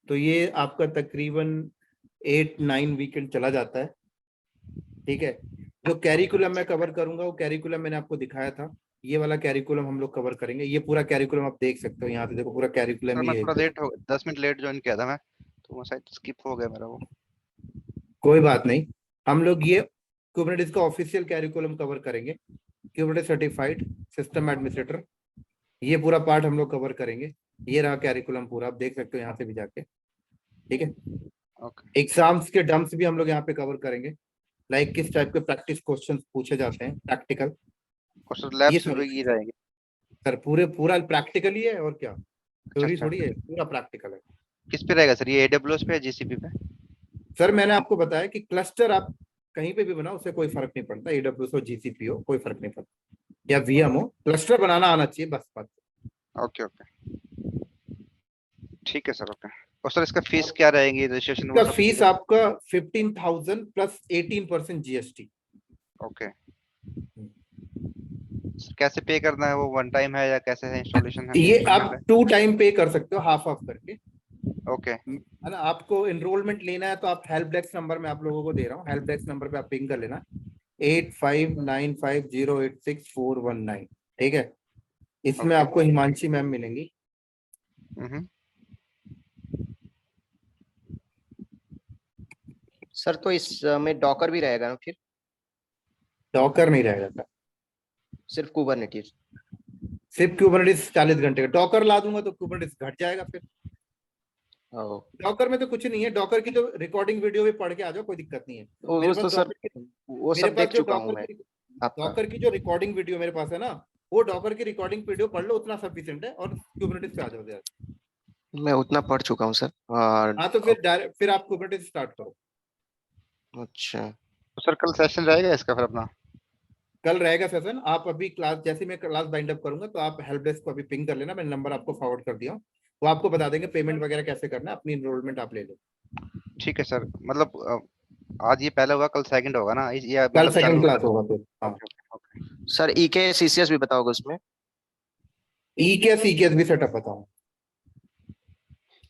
तो ये आपका तकरीबन 8-9 वीकेंड चला जाता है। ठीक है, जो कैरिकुलम मैं कवर करूंगा वो कैरिकुलम मैंने आपको दिखाया था, ये वाला कैरिकुलम हम लोग कवर करेंगे। ये पूरा कैरिकुलम आप देख सकते हो, यहाँ पे देखो पूरा कैरिकुलम ही है। थोड़ा लेट हो, 10 मिनट लेट ज्वाइन किया था मैं, तो वो शायद स्किप हो गया मेरा वो। कोई बात नहीं, हम लोग ये कुबरनेटिस का ऑफिशियल कैरिकुलम कवर करेंगे। कुबरनेटिस सर्टिफाइड सिस्टम एडमिनिस्ट्रेटर, ये पूरा पार्ट हम लोग कवर करेंगे। ये रहा कैरिकुलम पूरा, आप देख सकते हो यहाँ से भी जाके। ठीक है, एग्जाम्स के डम्प्स भी हम लोग यहाँ पे कवर करेंगे, लाइक किस टाइप के प्रैक्टिस क्वेश्चंस पूछे जाते हैं, प्रैक्टिकल। ये रहेंगे सर पूरा प्रैक्टिकल ही है, और क्या थ्योरी थोड़ी है, पूरा प्रैक्टिकल है। किस पे रहेगा सर, ये AWS पे या GCP पे? सर मैंने आपको बताया कि क्लस्टर आप कहीं पे भी बनाओ उससे कोई फर्क नहीं पड़ता, AWS हो GCP हो कोई फर्क नहीं पड़ता, या VM हो, क्लस्टर बनाना आना चाहिए बस बात। ओके ओके ठीक है सर। ओके और सर इसका फीस क्या रहेगी, रजिस्ट्रेशन वो इसका सब फीस चीजें? आपका 15,000 प्लस 18% GST। ओके कैसे पे करना है, वो वन टाइम है या कैसे है, इंस्टॉलेशन है, ये इंस्टॉलमेंट आप है? 2 टाइम पे कर सकते हो, हाफ ऑफ करके। ओके है ना, आपको एनरोलमेंट लेना है तो आप हेल्प डेस्क नंबर मैं आप लोगों को दे रहा हूँ, हेल्प डेस्क नंबर पे आप पिंग कर लेना 8595086419। ठीक है, इसमें ओके आपको हिमांशी मैम मिलेंगी। सर तो इसमें डॉकर भी रहेगा ना फिर? डॉकर नहीं रहेगा सर, सिर्फ कुबरनेटिस? सिर्फ कुबरनेटिस 40 घंटे का। डॉकर ला दूंगा तो कुबरनेटिस घट जाएगा फिर। डॉकर में तो कुछ नहीं है, डॉकर की तो रिकॉर्डिंग वीडियो भी पढ़ के आ जाओ, कोई दिक्कत नहीं है। वो तो सर वो सब देख चुका हूँ मैं आपका। डॉकर की जो रिकॉर्डिंग वीडियो मेरे पास है ना, वो डॉकर की रिकॉर्डिंग वीडियो पढ़ लो, उतना सफिशिएंट है, और कुबरनेटिस पे आ जाओ यार। मैं उतना पढ़ चुका हूँ सर। और हाँ तो फिर डायरेक्ट फिर आप कुबरनेटिस स्टार्ट करो। अच्छा तो सर कल सेशन रहेगा इसका फिर अपना? कल रहेगा सेशन। आप अभी क्लास, जैसे मैं क्लास बाइंड अप करूंगा तो आप हेल्प डेस्क को अभी पिंग कर लेना, मैंने नंबर आपको फॉरवर्ड कर दिया, वो आपको बता देंगे पेमेंट वगैरह कैसे करना है, अपनी एनरोलमेंट आप ले लो। ठीक है सर, मतलब आज ये पहला होगा, कल सेकंड होगा ना, ये कल मतलब सेकंड चालू क्लास होगा फिर। हाँ सर EKS CCS भी बताओगे उसमें? EKS भी सेटअप बताऊं?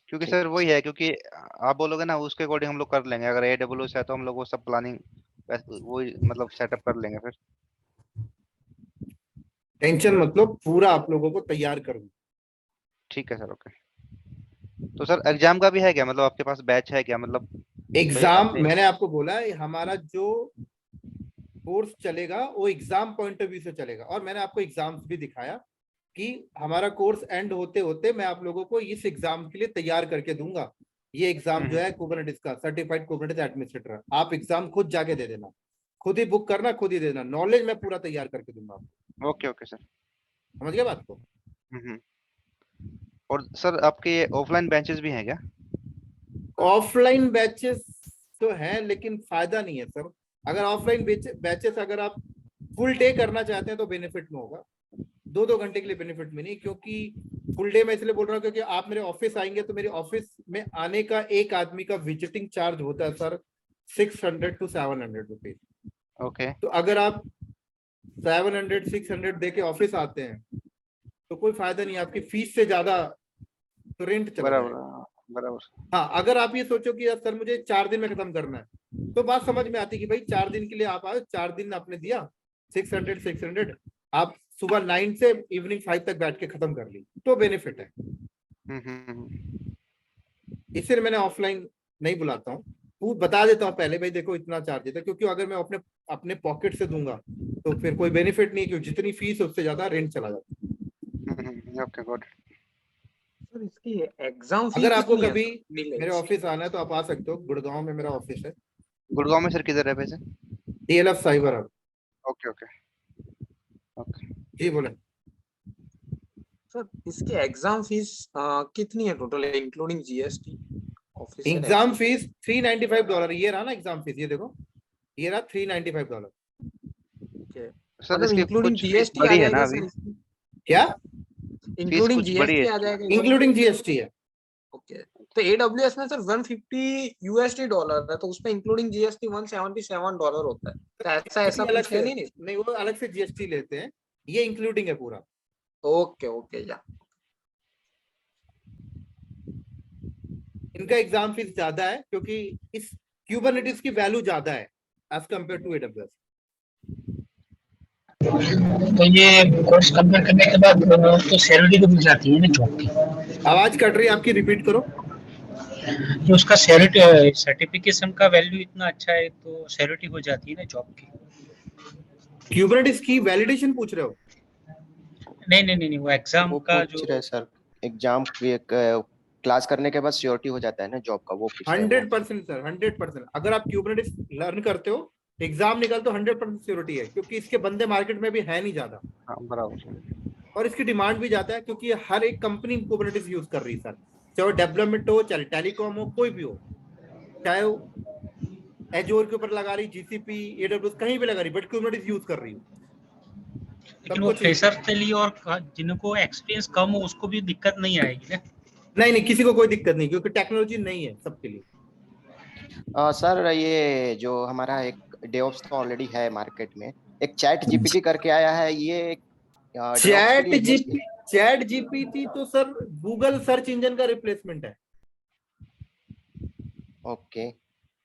क्योंकि सर वही है, क्योंकि आप बोलोगे ना उसके अकॉर्डिंग हम लोग कर लेंगे, अगर AWS है तो हम लोग वो सब प्लानिंग वो मतलब सेटअप कर लेंगे फिर। टेंशन मतलब पूरा आप लोगों को तैयार करूंगा। ठीक है सर ओके। तो सर एग्जाम का भी है क्या, मतलब आपके पास बैच है क्या, मतलब एग्जाम मैंने आपको बोला है, हमारा जो कोर्स चलेगा वो एग्जाम पॉइंट ऑफ व्यू से चलेगा, और मैंने आपको एग्जाम्स भी दिखाया कि हमारा कोर्स एंड होते होते मैं आप लोगों को इस एग्जाम के लिए तैयार करके दूंगा। ये एग्जाम जो है कुबरनेटिस का सर्टिफाइड कुबरनेटिस एडमिनिस्ट्रेटर, आप एग्जाम खुद जाके दे देना, खुद ही बुक करना, खुद ही देना, नॉलेज मैं पूरा तैयार करके दूंगा आपको। ओके ओके सर समझ गए बात को? और सर आपके ऑफलाइन बेंचेस भी हैं क्या? ऑफलाइन बैचेस तो हैं लेकिन फायदा नहीं है सर। अगर ऑफलाइन बैचेस अगर आप फुल डे करना चाहते हैं तो बेनिफिट में होगा, 2-2 घंटे के लिए बेनिफिट में नहीं, क्योंकि फुल डे मैं इसलिए बोल रहा हूँ क्योंकि आप मेरे ऑफिस आएंगे तो मेरे ऑफिस में आने का एक आदमी का विजिटिंग चार्ज होता है सर 600 to 700 रुपीज। ओके तो अगर आप 700-600 दे के ऑफिस आते हैं तो कोई फायदा नहीं, आपकी फीस से ज्यादा तो रेंट चला जाएगा। बराबर। हाँ अगर आप ये सोचो कि यार सर मुझे 4 दिन में खत्म करना है, तो बात समझ में आती है कि भाई 4 दिन के लिए आप आए, 4 दिन आपने दिया 600 आप सुबह 9 से इवनिंग 5 तक बैठ के खत्म कर ली, तो बेनिफिट है। इसलिए मैंने ऑफलाइन नहीं बुलाता हूँ, वो बता देता हूँ पहले भाई देखो इतना चार्ज है, क्योंकि अगर मैं अपने पॉकेट से दूंगा तो फिर कोई बेनिफिट नहीं, क्योंकि जितनी फीस उससे ज्यादा रेंट चला जाता है। Okay got it. सर इसकी एग्जाम फी अगर आपको कितनी है कभी सर? मेरे ऑफिस आना है तो आप आ सकते हो, गुड़गांव में मेरा ऑफिस है। गुड़गांव में सर किधर है वैसे? DLF cyber hub. Okay okay okay जी बोले। सर इसकी एग्जाम फीस कितनी है total including GST? Exam fees $395। ये रहा ना एग्जाम फीस, ये देखो ये रहा $395। सर इसके इंक्लूडिंग कुछ GST आ बड़ी है ना जाएगा अभी? सर? क्या इंक्लूडिंग कुछ बड़ी GST है? आ जाएगा? इंक्लूडिंग GST है। ओके तो AWS में सर $150 है, तो उसमें इंक्लूडिंग GST $177 होता है, तो ऐसा अलग कुछ है से नहीं? वो अलग से GST लेते हैं, ये इंक्लूडिंग है पूरा। ओके ओके या इनका एग्जाम फीस ज्यादा है क्योंकि इस क्यूबरनेटिस की वैल्यू ज्यादा है एज कम्पेयर टू AWS। तो ये कोर्स कंप्लीट करने के बाद तो सैलरी तो मिल जाती है ना जॉब की? आवाज कट रही है आपकी, रिपीट करो। तो उसका सर्टिफिकेशन का वैल्यू इतना अच्छा है तो सैलरी हो जाती है ना जॉब की? क्यूबरनेटिस की वैलिडेशन पूछ रहे हो? नहीं वो एग्जाम वो का पूछ रहे सर, एग्जाम क्लास करने के बाद श्योरिटी हो जाता है ना जॉब का, वो पूछ रहे हैं। 100% सर, 100%। अगर आप क्यूबरनेटिस लर्न करते हो, एग्जाम निकालते हो, 100% सिक्योरिटी है, क्योंकि इसके बंदे मार्केट में भी है नहीं ज्यादा। हाँ बराबर। और इसकी डिमांड भी ज्यादा है क्योंकि हर एक कंपनी कुबरनेटिस यूज कर रही है सर। चाहे वो डेवलपमेंट हो, चाहे टेलीकॉम हो, कोई भी हो, चाहे वो एजोर के ऊपर लगा रही, जीसीपी, एडब्ल्यूएस कहीं पे लगा रही, बट कुबरनेटिस यूज कर रही हो। लेकिन वो फ्रेशर के लिए और जिनको एक्सपीरियंस कम हो उसको भी दिक्कत नहीं आएगी ना? नहीं, किसी को कोई दिक्कत नहीं, क्योंकि टेक्नोलॉजी नहीं है सबके लिए। सर ये जो हमारा एक डेवऑप्स तो ऑलरेडी है मार्केट में, एक चैट जीपीटी करके आया है, ये चैट जीपीटी तो सर गूगल सर्च इंजन का रिप्लेसमेंट है। ओके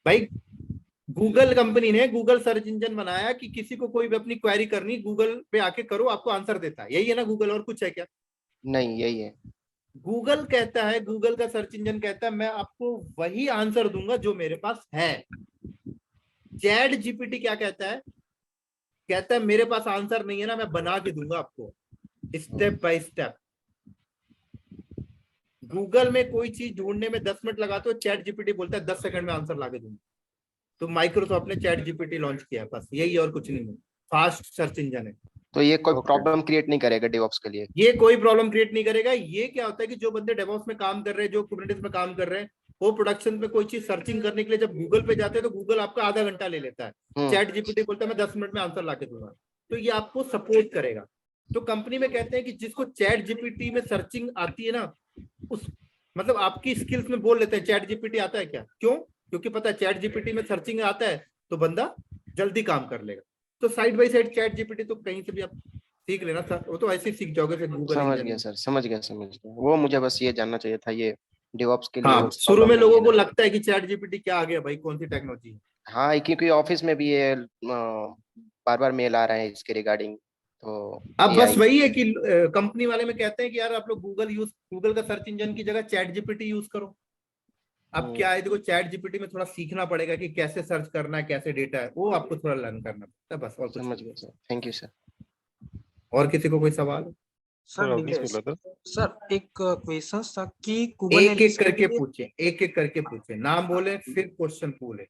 भाई, गूगल कंपनी ने गूगल सर्च इंजन बनाया कि किसी को कोई भी अपनी क्वेरी करनी, गूगल पे आके करो, आपको आंसर देता है। यही है ना गूगल, और कुछ है क्या? नहीं, यही है। गूगल कहता है, गूगल का सर्च इंजन कहता है मैं आपको वही आंसर दूंगा जो मेरे पास है। चैट जीपीटी क्या कहता है? कहता है मेरे पास आंसर नहीं है ना, मैं बना के दूंगा आपको स्टेप बाय स्टेप। गूगल में कोई चीज ढूंढने में 10 मिनट लगाते हो, चैट जीपीटी बोलता है 10 सेकंड में आंसर लाके दूंगा। तो माइक्रोसॉफ्ट ने चैट जीपीटी लॉन्च किया, बस यही, और कुछ नहीं है। फास्ट सर्च इंजन है। तो ये कोई प्रॉब्लम क्रिएट नहीं करेगा डेवऑप्स के लिए? ये कोई प्रॉब्लम क्रिएट नहीं करेगा। ये क्या होता है कि जो बंदे डेवऑप्स में काम कर रहे हैं, जो कुबरनेटिस में काम कर रहे हैं, वो प्रोडक्शन में कोई चीज सर्चिंग करने के लिए जब गूगल पे जाते हैं तो गूगल आपका आधा घंटा ले लेता है। चैट जीपीटी बोलता है मैं 10 मिनट में आंसर लाके दूंगा। तो ये आपको सपोर्ट करेगा। तो कंपनी में कहते हैं कि जिसको चैट जीपीटी में सर्चिंग आती है ना, उस मतलब आपकी स्किल्स में बोल लेते हैं चैट जीपीटी आता है क्या? क्यों? क्योंकि पता है चैट जीपीटी में सर्चिंग आता है तो बंदा जल्दी काम कर लेगा। तो side by side chat GPT तो कहीं से भी आप सीख लेना सर, वो तो ऐसे ही सीख जाओगे फिर गूगल। समझ गया सर, समझ गया। वो मुझे बस ये जानना चाहिए था, ये डेवऑप्स के लिए। हाँ, शुरू में लोगों को लगता है कि चैट जीपीटी क्या आ गया भाई, कौन सी टेक्नोलॉजी है। हाँ, क्योंकि ऑफिस में भी ये बार बार मेल आ रहा है इसके रिगार्डिंग। तो अब बस वही है कि कंपनी वाले में कहते हैं कि यार आप लोग गूगल का सर्च इंजन की जगह चैट जीपीटी यूज करो। अब क्या है, देखो चैट जीपीटी में थोड़ा सीखना पड़ेगा कि कैसे सर्च करना है, कैसे डेटा है, वो आपको थोड़ा लर्न करना पड़ता है बस। और समझ गया सर, थैंक यू सर। और किसी को कोई सवाल? सर एक क्वेश्चन था कि एक एक करके पूछे, एक एक करके पूछे, नाम बोले फिर क्वेश्चन पूछे।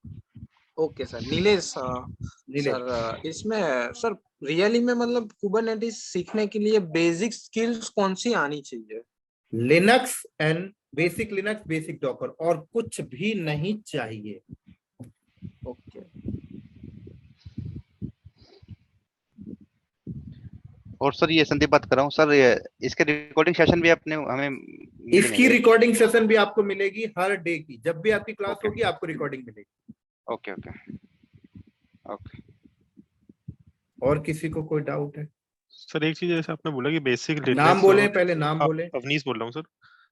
ओके सर, नीलेश सर, इसमें सर रियली में मतलब कुबरनेटिस सीखने के लिए बेसिक स्किल्स कौन सी आनी चाहिए? Linux and basic Linux, basic Docker, और कुछ भी नहीं चाहिए। ओके। और सर ये संदीप बात कर रहा हूँ सर, इसके रिकॉर्डिंग सेशन भी अपने हमें इसकी रिकॉर्डिंग सेशन भी आपको मिलेगी हर डे की, जब भी आपकी क्लास होगी आपको रिकॉर्डिंग मिलेगी। Okay okay okay. और किसी को कोई डाउट है? सर एक चीज, जैसे आपने बोला कि बेसिक नाम बोले, पहले नाम बोले। अवनीश बोल रहा हूँ सर।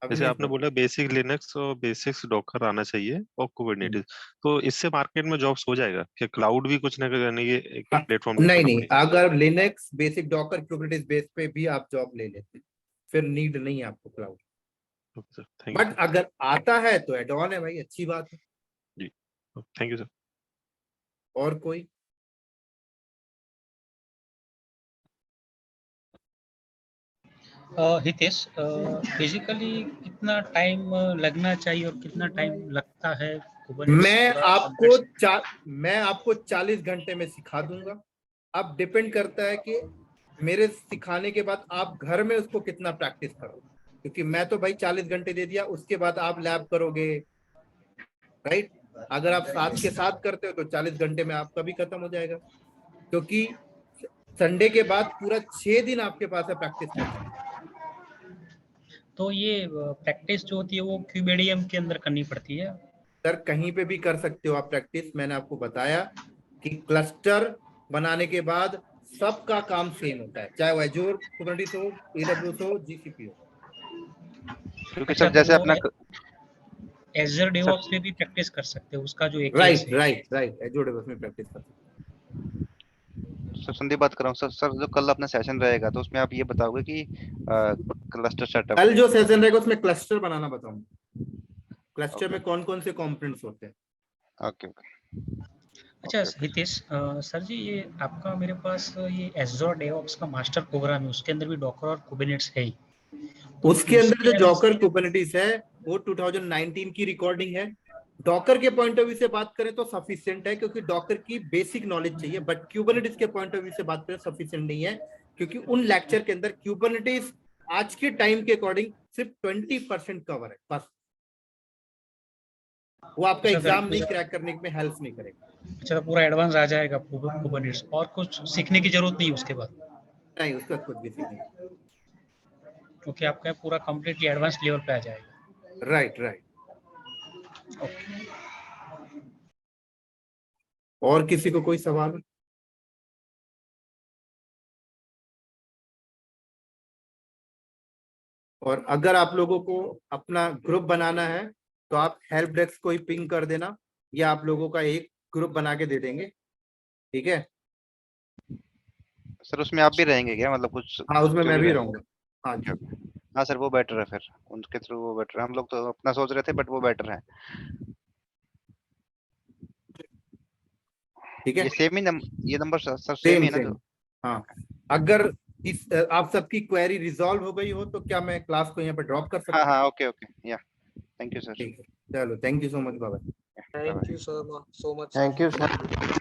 जैसे आपने बोला बेसिक लिनक्स और बेसिक्स डॉकर आना चाहिए और कुबरनेटिस, तो इससे मार्केट में जॉब्स हो जाएगा क्या? क्लाउड भी कुछ ना करने के एक प्लेटफॉर्म? नहीं, अगर Linux basic Docker Kubernetes base पे भी आप जॉब ले लेते फिर नीड नहीं है आपको क्लाउड। बट अगर आता है तो एड ऑन है भाई, अच्छी बात है जी। Thank you sir. और कोई? हितेश, बेसिकली कितना टाइम लगना चाहिए और कितना टाइम लगता है? मैं आपको 40 घंटे में सिखा दूंगा। अब डिपेंड करता है कि मेरे सिखाने के बाद आप घर में उसको कितना प्रैक्टिस करोगे, क्योंकि मैं तो भाई 40 घंटे दे दिया, उसके बाद आप लैब करोगे, राइट? अगर आप साथ के साथ करते हो तो 40 घंटे में आपका भी खत्म हो जाएगा, क्योंकि संडे के बाद पूरा 6 दिन आपके पास है प्रैक्टिस करने। तो ये प्रैक्टिस जो होती है वो क्यूबेडियम के अंदर करनी पड़ती है? सर कहीं पे भी कर सकते हो आप प्रैक्टिस। मैंने आपको बताया कि क्लस्टर बनाने के बाद सबका काम सेम होता है, चाहे वो एजूर कुबरनेटिस हो, एडब्ल्यूएस हो, जीसीपी हो। क्योंकि सर जैसे अपना एजर डेवऑप्स में भी प्रैक्टिस कर सकते हो, उसका जो एक राइट एजूर डेवऑप्स में प्रैक्टिस कर सकते हो। सर संदीप बात कर रहा हूँ सर जो कल अपना सेशन रहेगा तो उसमें आप ये बताओगे कि क्लस्टर सेटअप, कल जो सेशन रहेगा उसमें क्लस्टर बनाना बताऊंगा, क्लस्टर में कौन कौन से कंपोनेंट्स होते हैं। ओके। अच्छा हितेश सर जी, ये आपका मेरे पास ये एजोर डेवऑप्स का मास्टर प्रोग्राम है, उसके अंदर भी डॉकर और कुबरनेटिस है ही? उसके अंदर जो डॉकर कुबरनेटिस है वो 2019 की रिकॉर्डिंग है। डॉकर के पॉइंट ऑफ व्यू से बात करें तो सफिशिएंट है, क्योंकि डॉकर की बेसिक नॉलेज चाहिए, बट कुबरनेटिस के पॉइंट ऑफ व्यू से बात करें सफिशिएंट नहीं है, क्योंकि उन लेक्चर के अंदर कुबरनेटिस आज के टाइम के अकॉर्डिंग सिर्फ 20% कवर है बस। वो आपका अच्छा, फिर एग्जाम नहीं पूरा- क्रैक करने में हेल्प नहीं करेगा। अच्छा, तो पूरा एडवांस आ जाएगा कुबरनेटिस, और कुछ सीखने की जरूरत नहीं उसके बाद, नहीं, उसका कुछ भी सीखने। क्योंकि आपका पूरा कम्प्लीटली एडवांस लेवल पे आ जाएगा। Right right. और किसी को कोई सवाल? और अगर आप लोगों को अपना ग्रुप बनाना है तो आप हेल्प डेस्क को ही पिंग कर देना, या आप लोगों का एक ग्रुप बना के दे देंगे, ठीक है? सर उसमें आप भी रहेंगे क्या, मतलब कुछ? हाँ, उसमें जो मैं भी रहेंगे। रहूंगा। हाँ जी। हाँ सर, वो बेटर है, फिर उनके थ्रू वो बेटर है। हम लोग तो अपना सोच रहे थे, बट वो बेटर है। ठीक है, ये सेम ही ये नंबर सर सेम सेम ही है ना सेम। जो? हाँ, अगर इस आप सबकी क्वेरी रिजॉल्व हो गई हो तो क्या मैं क्लास को यहाँ पे ड्रॉप कर सकता हाँ हूँ? हाँ, ओके ओके, या थैंक यू सर। ठीक है, चलो, thank you so much, Baba. Thank you so much. Thank you sir.